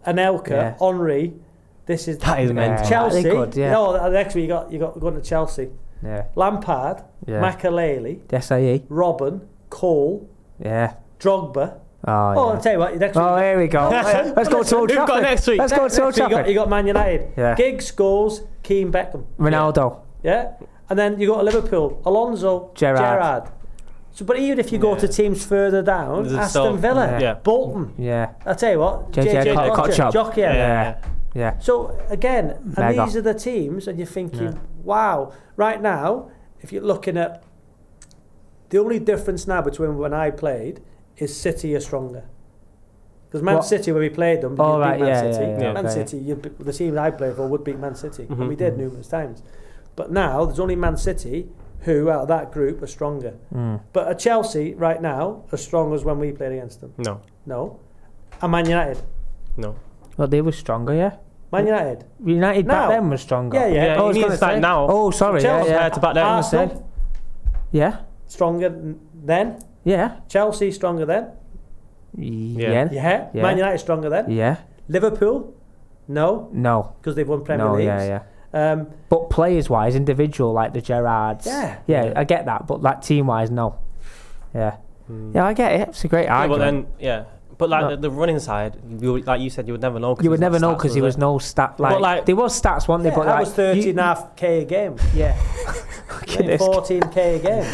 Anelka, Henry. That is mental. Chelsea. Next week you got going to Chelsea. Lampard, Makelele, Desailly, Robben, Cole, Drogba. I'll tell you what. Next week. Here we go. Let's go to Old Trafford. Got next week. Let's go to Old Trafford. You got Man United. Giggs, Scholes, Keane, Beckham. Ronaldo. And then you got Liverpool, Alonso, Gerrard. So, but even if you go to teams further down, Aston Villa, Bolton. I'll tell you what. JJ Kocher. So again, and these are the teams, and you're thinking, wow. Right now, if you're looking at the only difference now between when I played is City are stronger. Because Man City, when we played them, beat Man City. Man City, the team I played for would beat Man City, and we did numerous times. But now there's only Man City who, out of that group, are stronger. But at Chelsea right now, as strong as when we played against them. No. And Man United. No. Well, they were stronger, Man United back then was stronger. I was going to say now. Oh, sorry. To back then. Arsenal. Stronger then. Chelsea stronger then. Yeah. Man United stronger then. Yeah. Liverpool. No. Because they've won Premier Leagues. Yeah. But players-wise, individual, like the Gerrards. Yeah, I get that. But like team-wise, no. Yeah. Yeah, I get it. It's a great argument. But like the running side, like you said, you would never know. You would never know because there was no stat. Like there was stats, weren't there? But that was 13.5k a game. Yeah. 14k a game.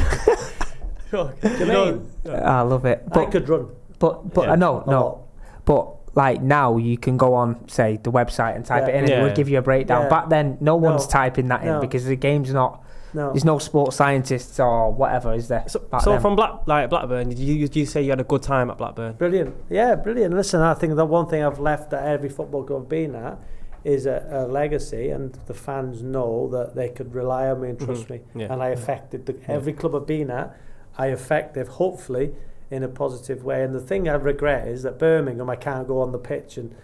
Do you mean? I love it. I could run. But no. But like now you can go on, say, the website and type it in and it will give you a breakdown. Yeah. Back then, no one's typing that in because the game's not. No. There's no sports scientists or whatever, is there? So from Blackburn, did you say you had a good time at Blackburn? Brilliant. Yeah, brilliant. Listen, I think the one thing I've left at every football club I've been at is a legacy, and the fans know that they could rely on me and trust me. Yeah. And I affected every club I've been at. I affected, hopefully, in a positive way. And the thing I regret is that Birmingham, I can't go on the pitch and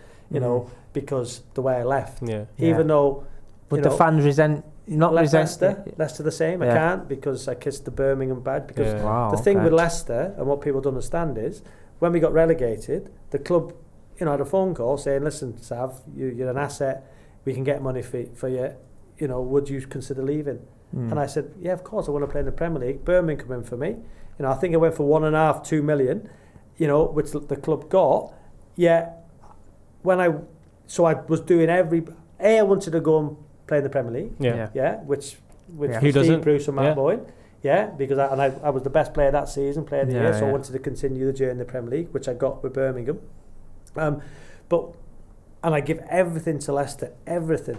because the way I left. Yeah. Even though, the fans resent. Leicester the same. I can't because I kissed the Birmingham badge. Because the thing with Leicester and what people don't understand is when we got relegated, the club, had a phone call saying, "Listen, Sav, you're an asset. We can get money for you. Would you consider leaving?" And I said, "Yeah, of course. I want to play in the Premier League. Birmingham come in for me. I think I went for 1.5, 2 million. Which the club got. Yeah, I was doing I wanted to go and play in the Premier League, which who Steve Bruce and Matt Boyd, because I was the best player that season, player of the year, so I wanted to continue the journey in the Premier League, which I got with Birmingham. And I give everything to Leicester, everything.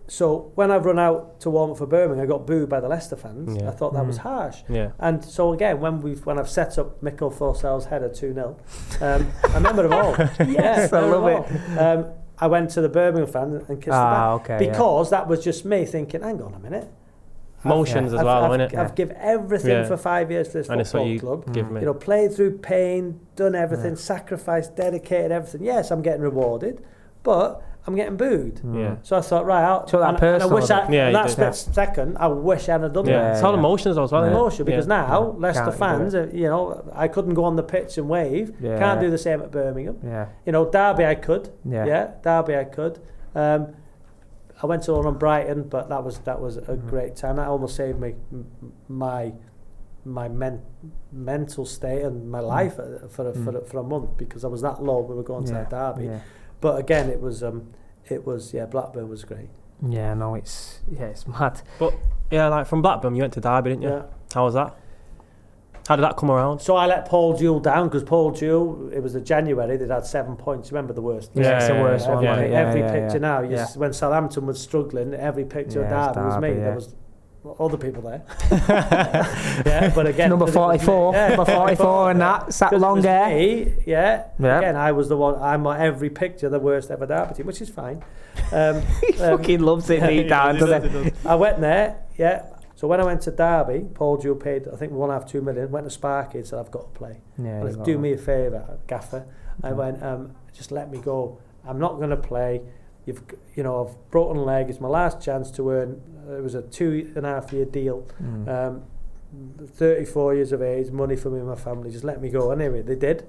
So when I've run out to warm up for Birmingham, I got booed by the Leicester fans. I thought that was harsh. And so again, when I've set up Mikkel Forsell's header 2-0, I remember them all. Yes, I love it. I went to the Birmingham fan and kissed the back because that was just me thinking, hang on a minute. Emotions as well, isn't it? I've given everything for 5 years to this football club. Give me. Played through pain, done everything, sacrificed, dedicated everything. Yes, I'm getting rewarded, but I'm getting booed. So I thought, I wish that second, I wish I had done that. It's all emotions as well. Emotion because now Leicester fans, I couldn't go on the pitch and wave. Can't do the same at Birmingham. Derby I could. Derby I could. I went to on Brighton, but that was a great time. That almost saved me my mental state and my life for a month because I was that low. We were going to that Derby. But again, it was Blackburn was great. Yeah, no, it's mad. But like from Blackburn, you went to Derby, didn't you? Yeah. How was that? How did that come around? So I let Paul Jewell down because Paul Jewell, it was the January, they'd had 7 points. Remember the worst? It's the worst one. Every picture now. When Southampton was struggling, every picture of Derby was me. There was other people there. But again, number 44, number 44, and that sat long hair. Again, I was the one. I'm on every picture the worst ever Derby team, which is fine. He fucking loves it deep down, doesn't he? I went there. So when I went to Derby, Paul Jewell paid, I think, 1.5, 2 million. Went to Sparky and said, "I've got to play. Do me a favour, Gaffer." I went, "Just let me go. I'm not going to play. I've broken a leg. It's my last chance to earn." It was a 2.5 year deal. 34 years of age, money for me and my family. Just let me go. Anyway, they did.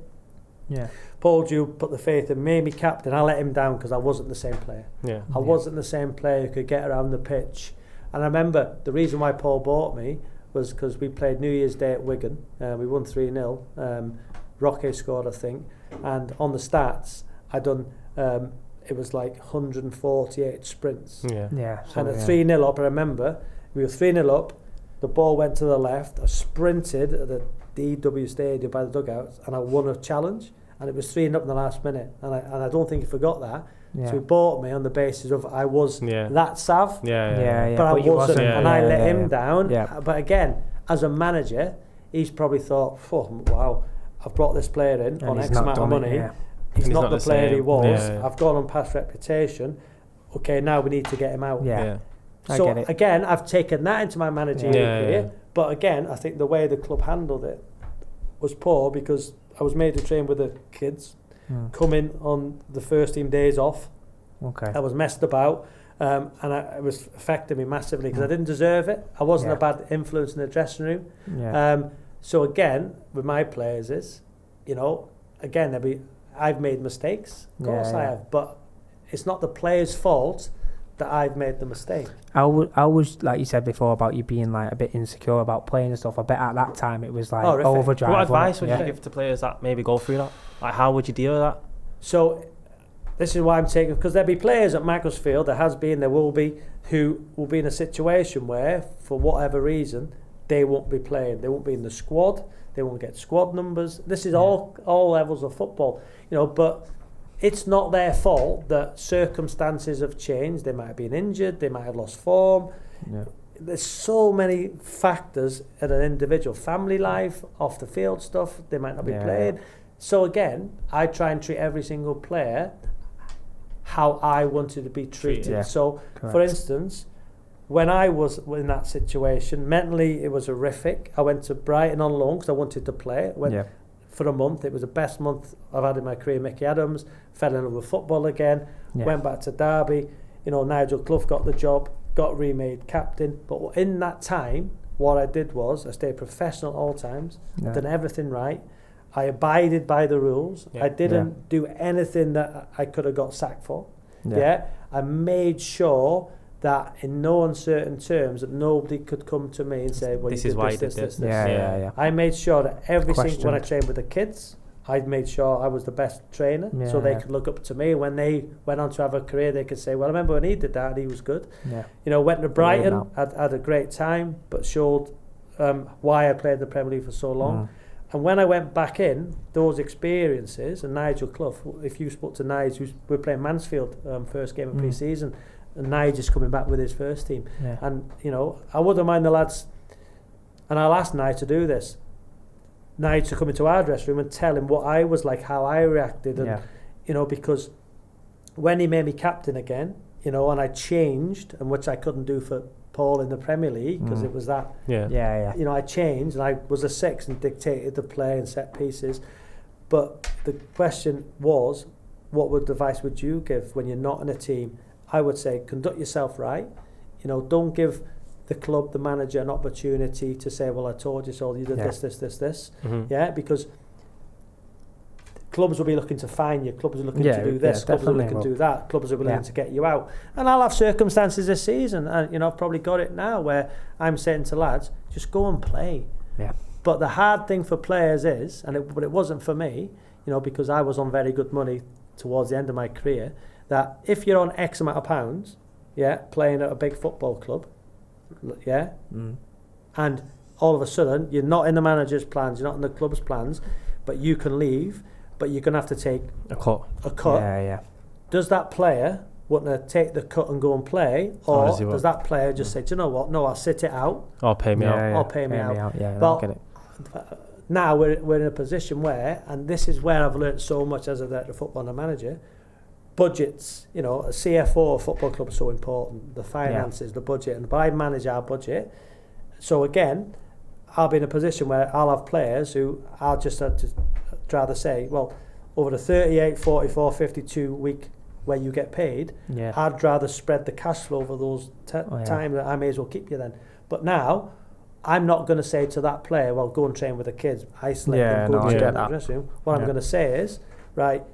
Paul Jewell put the faith in, made me captain. I let him down because I wasn't the same player. I wasn't the same player who could get around the pitch. And I remember the reason why Paul bought me was because we played New Year's Day at Wigan. We won 3-0. Roque scored, I think. And on the stats, I done. It was like 148 sprints. And at 3-0 up, I remember, we were 3-0 up, the ball went to the left, I sprinted at the DW Stadium by the dugouts, and I won a challenge, and it was 3-0 up in the last minute, and I don't think he forgot that. So he bought me on the basis of I was that Sav, but I wasn't, and I let him down. But again, as a manager, he's probably thought, wow, I've brought this player in on X amount of money. He's not the player he was. I've gone on past reputation. Okay, now we need to get him out. So again, I've taken that into my managerial career. But again, I think the way the club handled it was poor because I was made to train with the kids, come in on the first team days off. I was messed about, and it was affecting me massively because I didn't deserve it. I wasn't a bad influence in the dressing room. So again, with my players is, again, I've made mistakes. Of course I have. But it's not the player's fault that I've made the mistake. I was, like you said before, about you being like a bit insecure about playing and stuff. I bet at that time it was like overdrive. What advice would you give to players that maybe go through that? Like, how would you deal with that? So this is why I'm taking, because there'll be players at Macclesfield, there will be, who will be in a situation where, for whatever reason, they won't be playing. They won't be in the squad. They won't get squad numbers. This is all levels of football, but it's not their fault that circumstances have changed. They might have been injured. They might have lost form. Yeah. There's so many factors at an individual. Family life, off the field stuff, they might not be playing. So again, I try and treat every single player how I wanted to be treated. Yeah. So, for instance, when I was in that situation, mentally it was horrific. I went to Brighton on loan because I wanted to play. For a month. It was the best month I've had in my career. Mickey Adams, fell in love with football again, went back to Derby. Nigel Clough got the job, got remade captain. But in that time, what I did was I stayed professional at all times, done everything right. I abided by the rules. I didn't do anything that I could have got sacked for. I made sure that in no uncertain terms that nobody could come to me and say, well, this you is did why this, you did this. Yeah. I made sure that when I trained with the kids, I made sure I was the best trainer, so they could look up to me. When they went on to have a career, they could say, well, I remember when he did that and he was good. Went to Brighton, had a great time, but showed why I played the Premier League for so long. And when I went back in, those experiences, and Nigel Clough, if you spoke to Nigel, we were playing Mansfield first game of pre-season, and Nigel's coming back with his first team. And, I wouldn't mind the lads, and I'll ask Nigel to do this, Nigel to come into our dressing room and tell him what I was like, how I reacted, and, because when he made me captain again, and I changed, and which I couldn't do for Paul in the Premier League, because it was that, I changed, and I was a six and dictated the play and set pieces. But the question was, what advice would you give when you're not in a team? I would say conduct yourself right. Don't give the club, the manager, an opportunity to say, well, I told you so, you did this. Because clubs will be looking to fine you, clubs are looking to do this, clubs are looking to do that, clubs are willing to get you out. And I'll have circumstances this season, and I've probably got it now, where I'm saying to lads, just go and play. But the hard thing for players is, but it wasn't for me, because I was on very good money towards the end of my career, that if you're on X amount of pounds, playing at a big football club, and all of a sudden you're not in the manager's plans, you're not in the club's plans, but you can leave, but you're going to have to take a cut. Does that player want to take the cut and go and play, or does that player just say, do you know what, no, I'll sit it out, or pay me out, or pay me out. But get it. Now we're in a position where, and this is where I've learnt so much as a director of football and a manager, budgets, a CFO of football club is so important, the finances, the budget, but I manage our budget. So again, I'll be in a position where I'll have players who I'll just have to rather say, well, over the 38, 44, 52 week where you get paid, I'd rather spread the cash flow over those time that I may as well keep you then. But now, I'm not going to say to that player, well, go and train with the kids, isolate them, go and train in the dressing room. What I'm going to say is, right,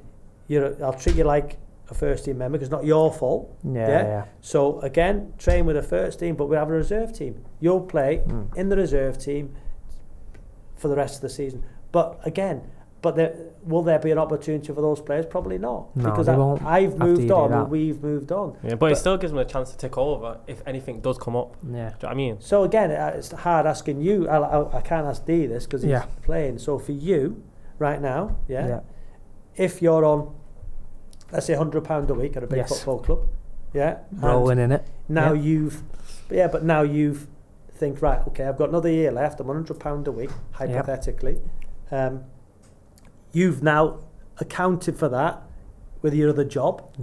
I'll treat you like a first team member because it's not your fault. So again, train with a first team, but we have a reserve team. You'll play in the reserve team for the rest of the season. But again, will there be an opportunity for those players? Probably not, because I've moved on and we've moved on. But it still gives them a chance to take over if anything does come up. Do you know what I mean? So again, it's hard asking you. I can't ask D this because he's playing. So for you right now, if you're on, let's say £100 a week at a big football club, rolling in it. Now but now you've think, right, okay, I've got another year left. I'm £100 a week, hypothetically. You've now accounted for that with your other job.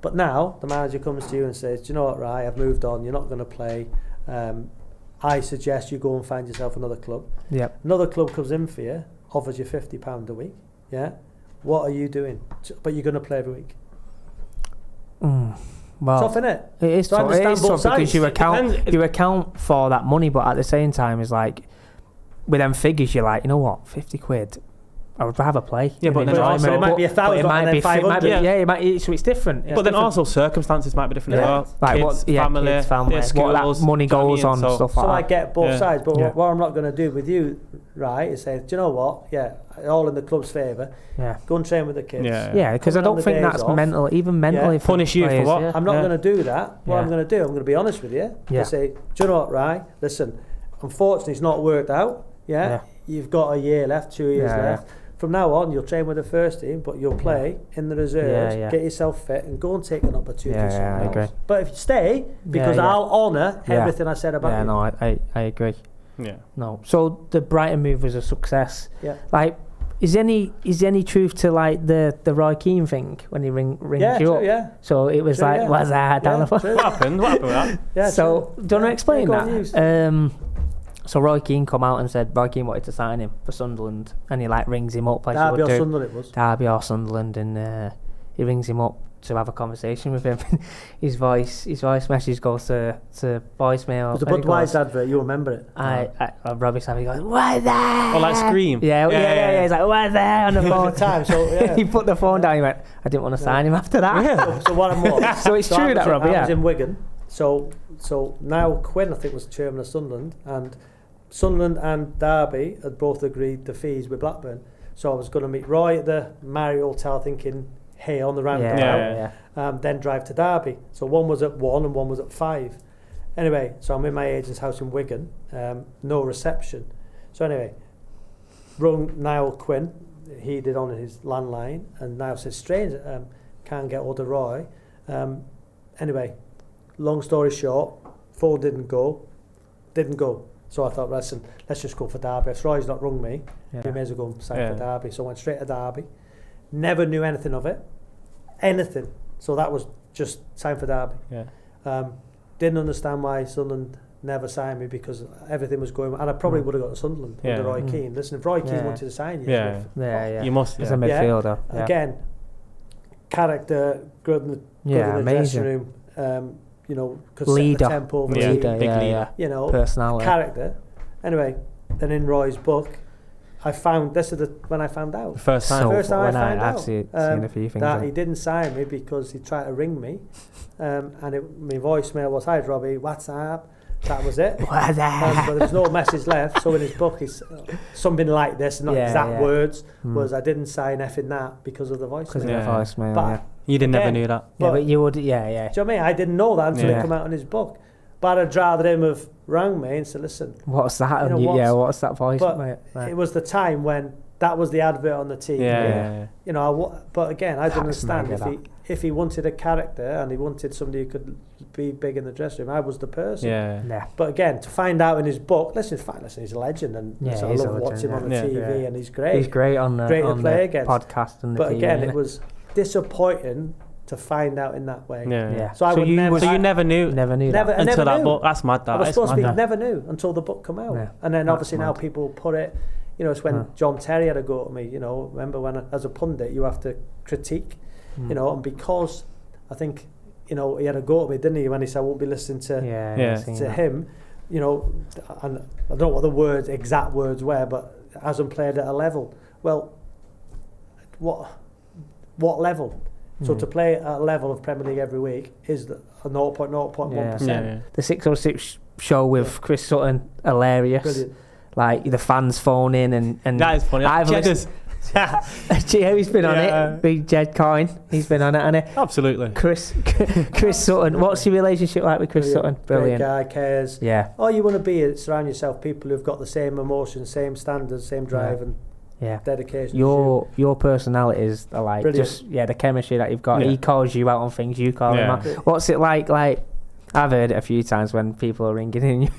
But now the manager comes to you and says, do you know what, Ryan, I've moved on. You're not going to play. I suggest you go and find yourself another club. Another club comes in for you, offers you £50 a week. What are you doing? But you're going to play every week. Well, tough, innit? It is tough. It is tough because you account for that money, but at the same time, it's like with them figures, you're like, you know what, £50. I would rather play. Yeah, but then also it might be 1,000 and then 500. So it's different. But then also circumstances might be different as well. Like kids, family, schools, what that money goes on, stuff like that. So I get both sides, but what I'm not going to do with you, right, is say, do you know what? Yeah, all in the club's favour. Yeah. Go and train with the kids. Yeah, because I don't think that's even mentally. Punish you for what? I'm not going to do that. What I'm going to do, I'm going to be honest with you. I say, do you know what, right? Listen, unfortunately, it's not worked out. Yeah. You've got a year left, 2 years left. From now on, you'll train with the first team, but you'll play in the reserves, get yourself fit, and go and take an opportunity somewhere else. Agree. But if you stay, because I'll honour everything I said about you. No, I agree. Yeah. No. So the Brighton move was a success. Yeah. Like, is any truth to like the Roy Keane thing when he rings you up? Yeah. So it was what's that? What happened? What happened with that? Yeah. So do you want to explain that? So Roy Keane come out and said Roy Keane wanted to sign him for Sunderland, and he like rings him up. Like Derby or Sunderland it was. Derby or Sunderland, and he rings him up to have a conversation with him. his voice message goes to voicemail. It was a Budweiser advert. You remember it? Robbie Savage goes, "What's that?" Or like scream. Yeah. He's like, "What's that?" on the phone. Time, so he put the phone down. He went, "I didn't want to sign him after that." Yeah. So what I'm more. So it's true that Robbie. I was in Wigan. So now Quinn, I think, was chairman of Sunderland, and Sunderland and Derby had both agreed the fees with Blackburn. So I was going to meet Roy at the Marriott Hotel, thinking, hey, on the roundabout, then drive to Derby. So one was at 1 and one was at 5. Anyway, so I'm in my agent's house in Wigan, no reception. So anyway, rung Niall Quinn, he did on his landline, and Niall said, strange, can't get hold of Roy. Anyway, long story short, phone didn't go. So I thought, listen, let's just go for Derby. If Roy's not rung me, we may as well go and sign for Derby. So I went straight to Derby. Never knew anything of it. Anything. So that was just sign for Derby. Yeah. Didn't understand why Sunderland never signed me, because everything was going, and I probably would have got to Sunderland under Roy Keane. Listen, if Roy Keane wanted to sign you, you must. As a midfielder. Yeah. Again, character, good in the dressing room. You know, could set the tempo of the team. Big leader. You know, personality, character. Anyway, then in Roy's book, I found when I found out. The first time I found out. I've seen a few things that he didn't sign me because he tried to ring me, and my voicemail was, "Hi Robbie, what's up?" That was it. What's up? But there's no message left. So in his book, he's something like this, not exact words. Was I didn't sign effing that because of the voicemail. Because of the voicemail. But you never knew that. But you would, Do you know what I mean? I didn't know that until it came out in his book. But I'd rather him have rang me and said, listen, what's that? What's that voice? But it was the time when that was the advert on the TV. You know, but again, I didn't understand if he wanted a character and he wanted somebody who could be big in the dressing room, I was the person. But again, to find out in his book, listen, he's a legend, and I love watching him on the TV, and he's great. He's great on the podcast and the But TV, again, it was disappointing to find out in that way. So you never knew that until that book. That's mad. I was supposed to be never knew until the book came out, and then obviously now people put it. You know, it's when John Terry had a go at me. You know, remember when as a pundit you have to critique. You know, and because I think he had a go at me, didn't he? When he said I won't be listening to him. You know, and I don't know what the exact words were, but hasn't played at a level. Well, what level? So to play at a level of Premier League every week is a 0.01%. The 606 show with Chris Sutton, hilarious. Brilliant. Like the fans phone in and that is funny. He's been on it. Big Jed Coyne, he's been on it, hasn't he? Absolutely. Chris Sutton. What's your relationship like with Chris Sutton? Brilliant. Great guy, cares. Yeah. All you want to be is surround yourself people who've got the same emotions, same standards, same drive and dedication. Your personalities are like brilliant. Just the chemistry that you've got. He calls you out on things, you call him out. What's it like? Like I've heard it a few times when people are ringing in.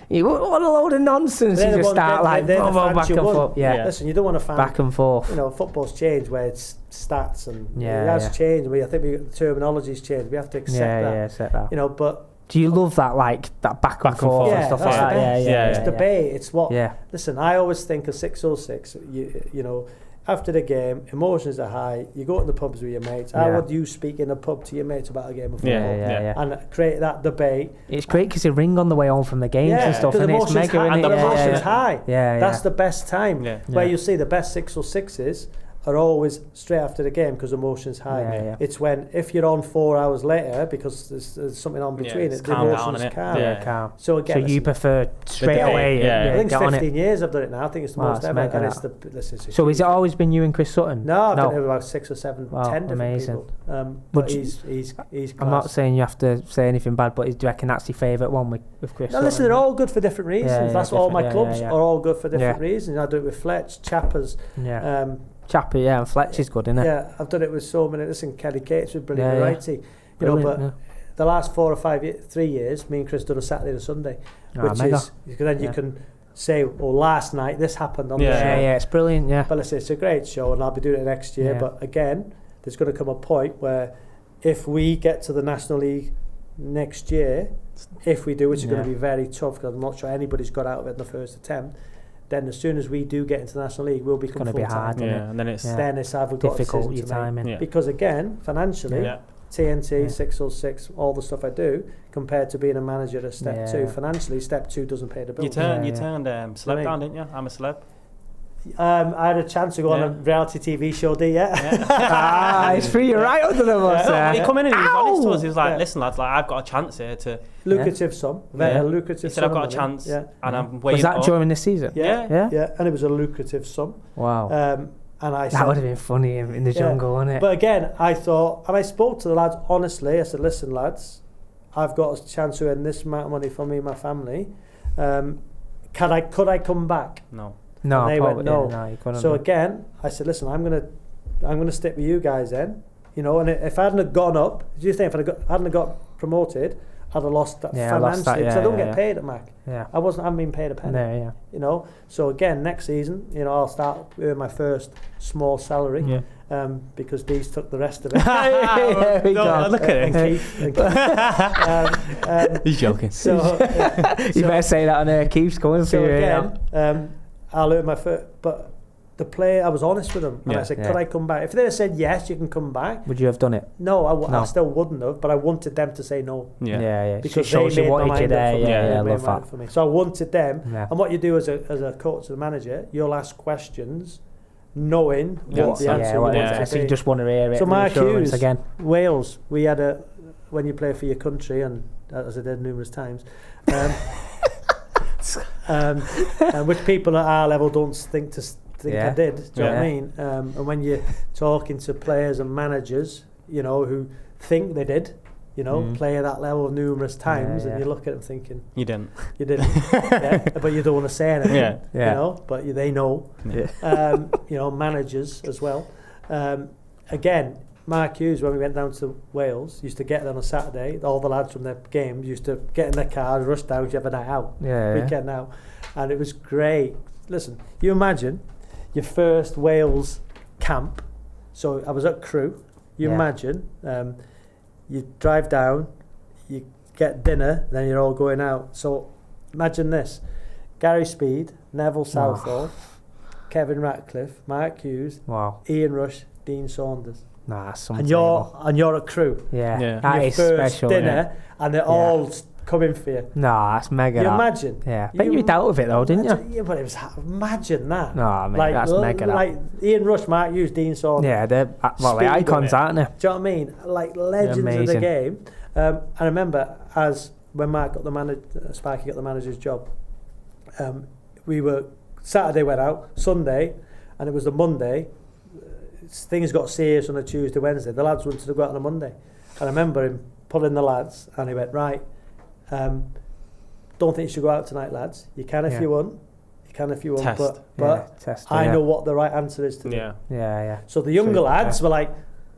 You what a load of nonsense! You just start back and forth. Listen, you don't want to fan back and forth. You know, football's changed where it's stats and it has changed. I think the terminology's changed. We have to accept that. Accept that. You know, but do you love that that back and forth and stuff like that? It's debate. It's what. Listen, I always think of 606. You know, after the game, emotions are high. You go to the pubs with your mates. How would you speak in a pub to your mates about a game of football? And create that debate. It's great because you ring on the way home from the games and stuff, and it's mega. And the emotions high. Yeah, that's the best time. Where you see the best 6 or 6s are always straight after the game because emotions high. It's when if you're on 4 hours later because there's something on between the emotions calm. So again, you prefer straight away. I think it's 15 years I've done it now. I think it's the most ever. And it's so has it always been you and Chris Sutton? No, I've done it with about 6 or 7, 10 different people. But he's class. I'm not saying you have to say anything bad, but do you reckon that's your favourite one with Chris Sutton? Listen, they're all good for different reasons. That's all my clubs are all good for different reasons. I do it with Fletch, Chappers. Chappy, and Fletch is good, isn't it? Yeah, I've done it with so many. Listen, Kelly Cates with brilliant variety. You know, but the last 4 or 3 years, me and Chris done a Saturday and a Sunday, which is because then you can say, "Oh, last night this happened on the show." Yeah, it's brilliant. Yeah, but listen, it's a great show, and I'll be doing it next year. But again, there's going to come a point where if we get to the National League next year, if we do, which is going to be very tough because I'm not sure anybody's got out of it in the first attempt. Then as soon as we do get into the National League, we'll become full-time. It's going to be hard, and then it's either got difficult your timing. Because again, financially, TNT, 606, all the stuff I do, compared to being a manager at step 2, financially, step 2 doesn't pay the bills. You turned celeb down, didn't you? I'm a celeb. I had a chance to go on a reality TV show, It's free, you're right under the bus. He come in and he was honest to us. He was like, listen lads, like, I've got a chance here to... Lucrative sum. Very lucrative sum. He said, I've got a chance and I'm waiting. Was that during this season? Yeah, and it was a lucrative sum. Wow. And I that would have been funny in the jungle, wouldn't it? But again, I thought, and I spoke to the lads honestly, I said, listen lads, I've got a chance to earn this amount of money for me and my family. Could I come back? No. No, and they went no. You couldn't. So again, I said, listen, I'm gonna stick with you guys then, you know. And if I hadn't have gone up, do you think if I hadn't have got promoted, I'd have lost that financially because I don't get paid at Mac. I haven't been paid a penny. You know. So again, next season, you know, I'll start earning my first small salary. Because these took the rest of it. Look at him. He's joking. So you better say that on air. Keith's going for you. Again, I'll earn my first. But the player, I was honest with them, and I said, "Could I come back?" If they had said yes, you can come back. Would you have done it? No, I still wouldn't have. But I wanted them to say no. Because they made my mind up for me. I love that. For me. So I wanted them. And what you do as a coach, as a manager, you'll ask questions, knowing what the answer was. So you just want to hear it. So Mark Hughes, again, Wales, we had when you play for your country, and as I did numerous times, which people at our level don't think I did. Do you know what I mean? And when you're talking to players and managers, you know, who think they did, you know, play at that level numerous times, and you look at them thinking, you didn't, but you don't want to say anything, you know, but they know, you know, managers as well. Again, Mark Hughes, when we went down to Wales, used to get there on a Saturday. All the lads from their games used to get in their cars, rush down to have a night out, weekend out, and it was great. Listen, you imagine your first Wales camp. So I was at Crewe. You imagine, you drive down, you get dinner, then you're all going out. So imagine this: Gary Speed, Neville Southall, Kevin Ratcliffe, Mark Hughes, Ian Rush, Dean Saunders. And you're at Crewe. That is first special. Dinner, and they're all coming for you. That's mega. You imagine? But you dealt with it though, didn't you? Yeah, but it was imagine that. No, mate, that's mega. Like Ian Rush, Mark Hughes, Dean Saunders. They're they're icons, aren't they? Do you know what I mean? Like legends of the game. I remember when Mark got Sparky got the manager's job. We were Saturday went out, Sunday, and it was the Monday. Things got serious on a Tuesday, Wednesday. The lads wanted to go out on a Monday. And I remember him pulling the lads, and he went, right, don't think you should go out tonight, lads. You can if you want. You can if you want. Test. But test, I know what the right answer is to do. Yeah. So the younger lads were like,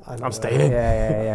I'm staying in.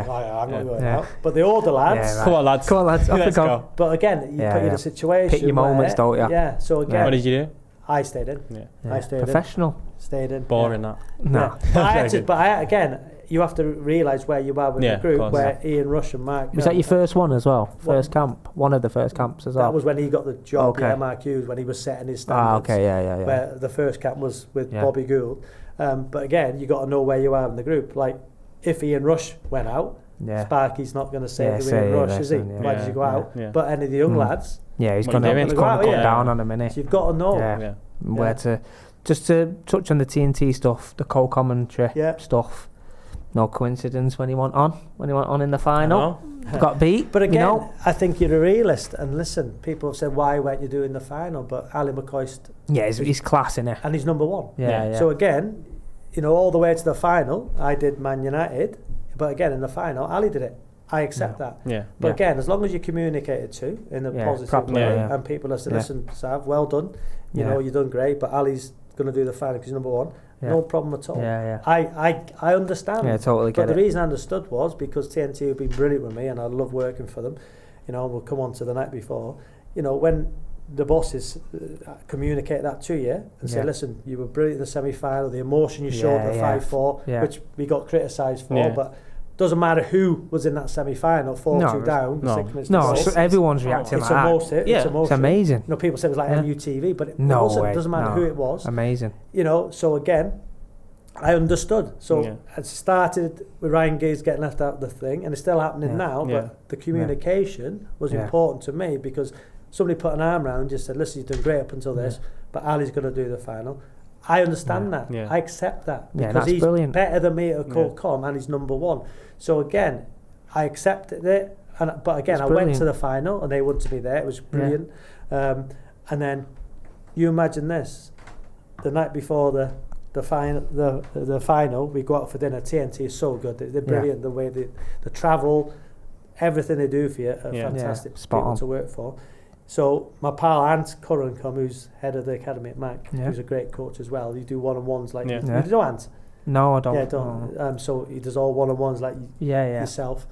I'm not going out. But the older lads... Come on, lads. Off we go. But again, you put you in a situation pick your moments, don't you? Yeah, so again... What did you do? I stayed in. I stayed in. Professional. Stayed in. Boring that. No. Again, you have to realise where you are with the group, where Ian Rush and Mark... Was that your first one as well? First camp? One of the first camps as well? That was when he got the job, Mark Hughes, when he was setting his standards. Where the first camp was with Bobby Gould. But again, you got to know where you are in the group. Like if Ian Rush went out, Sparky's not going to say to Ian Rush, is he? Why did you go out? But any of the young lads, he's going to come down on a minute. So you've got to know where to. Just to touch on the TNT stuff, the co-commentary stuff. No coincidence when he went on in the final. Got beat. But again, I think you're a realist. And listen, people have said, why weren't you doing the final? But Ali McCoist... Yeah, he's class, innit? And he's number one. Yeah. So again, all the way to the final, I did Man United. But again, in the final, Ali did it. I accept that. Yeah. But again, as long as you communicate it to in a positive way, and people have said, listen, Sav, well done. You know, you've done great, but Ali's going to do the final because he's number one. No problem at all. I understand. Yeah, totally get it. But the reason I understood was because TNT have been brilliant with me, and I love working for them. We'll come on to the night before. When the bosses communicate that to you and say, listen, you were brilliant in the semi-final, the emotion you showed at 5-4, which we got criticised for, but doesn't matter who was in that semi-final, 4-2 down, 6 minutes. No, so everyone's reacting like that. It's amazing. People say it was like MUTV, but it wasn't. It doesn't matter who it was. Amazing. So again, I understood. So it started with Ryan Giggs getting left out of the thing, and it's still happening now, but the communication was important to me because somebody put an arm around you and said, listen, you've done great up until this, but Ali's going to do the final. I understand that. I accept that because he's better than me at co-com and he's number one. So again, I accepted it. But again, I went to the final and they wanted me there. It was brilliant. And then you imagine this: the night before the final, we go out for dinner. TNT is so good; they're brilliant. The way the travel, everything they do for you are fantastic people to work for. So my pal Ant Curran who's head of the academy at Mac, who's a great coach as well. You do one-on-ones like you do, Ant? No, I don't. Yeah, don't. So he does all one-on-ones like yourself.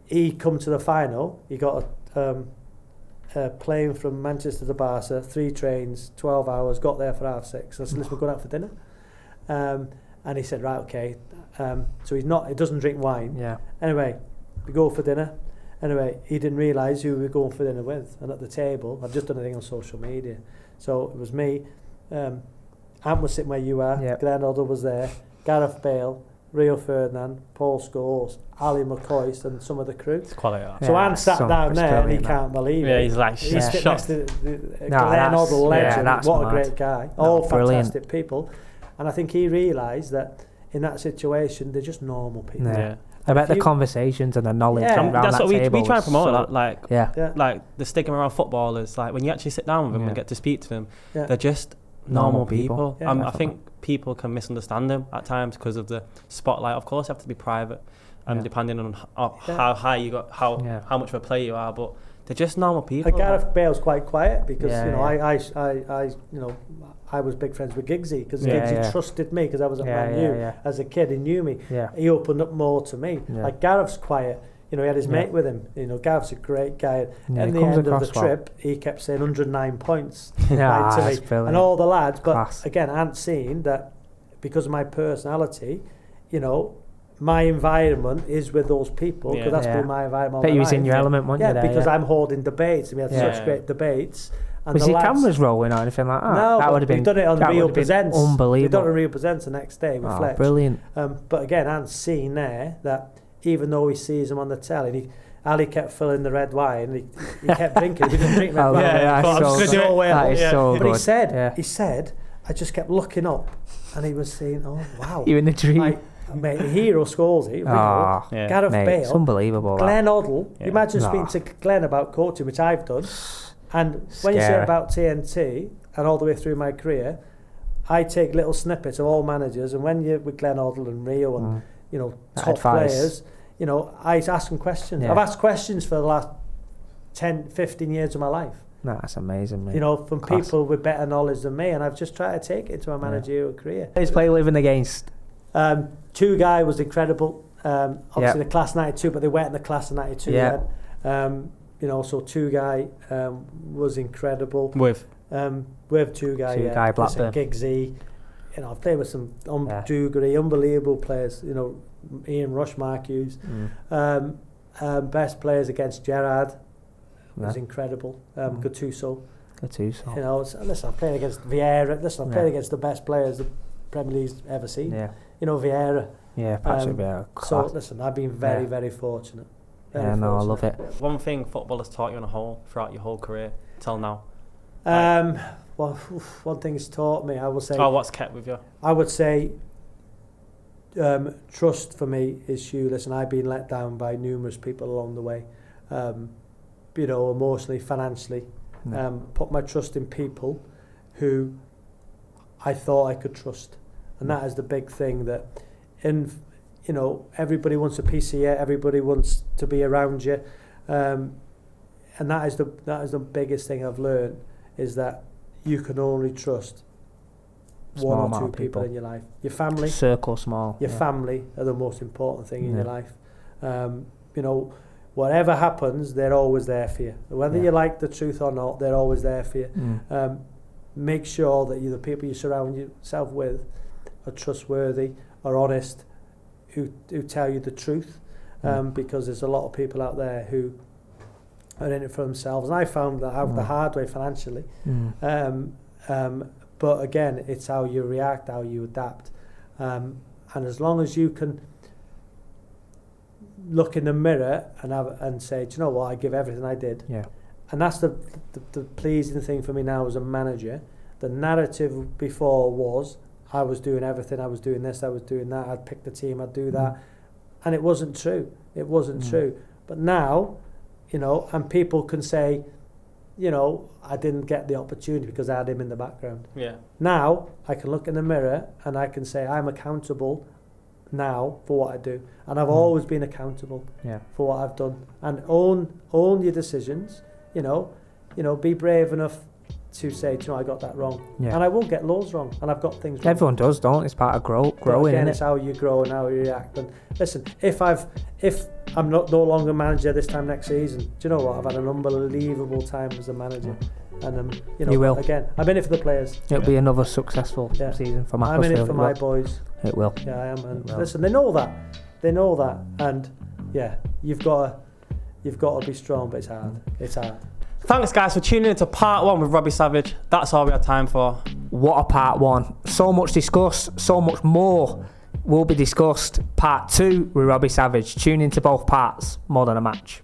He come to the final. He got a plane from Manchester to Barca, 3 trains, 12 hours. Got there for 6:30. I said, "Listen, we're going out for dinner." And he said, "Right, okay." So he doesn't drink wine. Yeah. Anyway, we go for dinner. Anyway, he didn't realise who we were going for dinner with. And at the table, I've just done a thing on social media. So it was me, Ant was sitting where you are, Glenn Oddle was there, Gareth Bale, Rio Ferdinand, Paul Scholes, Ali McCoist and some of the crew. It's quality. So Ant sat down there and he can't believe it. Yeah, he's like, he's sitting next to Glenn Oddle, legend, what a great guy. All fantastic people. And I think he realised that in that situation, they're just normal people. Yeah. I bet the conversations and the knowledge around that's that what table. We try and promote that, like the stigma around footballers. Like when you actually sit down with them and get to speak to them, they're just normal people. I think people can misunderstand them at times because of the spotlight. Of course, you have to be private, and depending on how high you got, how much of a player you are, but they're just normal people. Gareth Bale's quite quiet because I was big friends with Giggsy because Giggsy trusted me because I was at Man U as a kid. He knew me. He opened up more to me. Like Gareth's quiet. He had his mate with him. Gareth's a great guy. At the end of the trip, he kept saying 109 points to me and all the lads. But again, I hadn't seen that because of my personality. My environment is with those people because that's been my environment. But you was in your element, weren't you? There, because I'm holding debates and we had such great debates. And was your cameras rolling or anything like that? No, that would have been. We've done it on Real Presents. Unbelievable. We've done a Real Presents the next day with Fletch. Brilliant. But again, Ant's seen there that even though he sees him on the telly, Ali kept filling the red wine. He kept drinking. He didn't drink red wine. That is so good. But he said, I just kept looking up, and he was saying, "Oh wow, you in the dream." Mate, hero Scalzi, Gareth Bale, it's unbelievable. Glenn Oddle. Imagine speaking to Glenn about coaching, which I've done. And when you say about TNT and all the way through my career, I take little snippets of all managers, and when you're with Glenn Oddle and Rio and top players, I ask them questions. I've asked questions for the last 10, 15 years of my life. No, that's amazing, mate. From people with better knowledge than me, and I've just tried to take it into my managerial career. Who's play living against? 2 guy was incredible. Obviously the class 92, but they weren't in the class of 92 then. So 2 guy was incredible. With 2 guy, Blackburn. Giggsy. I've played with some Dugarry, unbelievable players. Ian Rush, Mark Hughes. Best players against Gerrard was incredible. Gattuso. Listen, I've played against Vieira. Listen, I've played against the best players the Premier League's ever seen. Yeah. You know, Vieira. Yeah, Patrick Vieira. So listen, I've been very fortunate. I love it. One thing football has taught you throughout your whole career till now. Well, one thing it's taught me, I will say. What's kept with you? I would say trust for me is huge. Listen, I've been let down by numerous people along the way. You know, emotionally, financially. Put my trust in people who I thought I could trust, and that is the big thing. That you know, everybody wants a piece of you, everybody wants to be around you, and that is the biggest thing I've learned, is that you can only trust one or two people in your life. Your family, circle small. Your family are the most important thing in your life. You know, whatever happens, they're always there for you. Whether you like the truth or not, they're always there for you. Make sure that the people you surround yourself with are trustworthy, are honest, who tell you the truth, because there's a lot of people out there who are in it for themselves, and I found that out the hard way financially. But again, it's how you react, how you adapt, and as long as you can look in the mirror and say, do you know what, I give everything I did. And that's the pleasing thing for me now as a manager. The narrative before was, I was doing everything, I was doing this, I was doing that, I'd pick the team, I'd do that. And it wasn't true. It wasn't true. But now, you know, and people can say, you know, I didn't get the opportunity because I had him in the background. Now, I can look in the mirror and I can say, I'm accountable now for what I do. And I've always been accountable for what I've done. And own your decisions, you know, be brave enough to say, I got that wrong. And I will get loads wrong, and I've got things wrong. Everyone does, don't it? It's part of growing, again, isn't it's how you grow and how you react. And listen, if I'm no longer manager this time next season, do you know what? I've had an unbelievable time as a manager. And you know, you will. Again, I'm in it for the players. It'll be another successble season for Macclesfield. I'm in it for my boys. It will. Yeah, I am. And listen, they know that. And you've got to be strong, but it's hard. It's hard. Thanks, guys, for tuning into part 1 with Robbie Savage. That's all we had time for. What a part 1. So much discussed, so much more will be discussed. Part 2 with Robbie Savage. Tune into both parts. More than a match.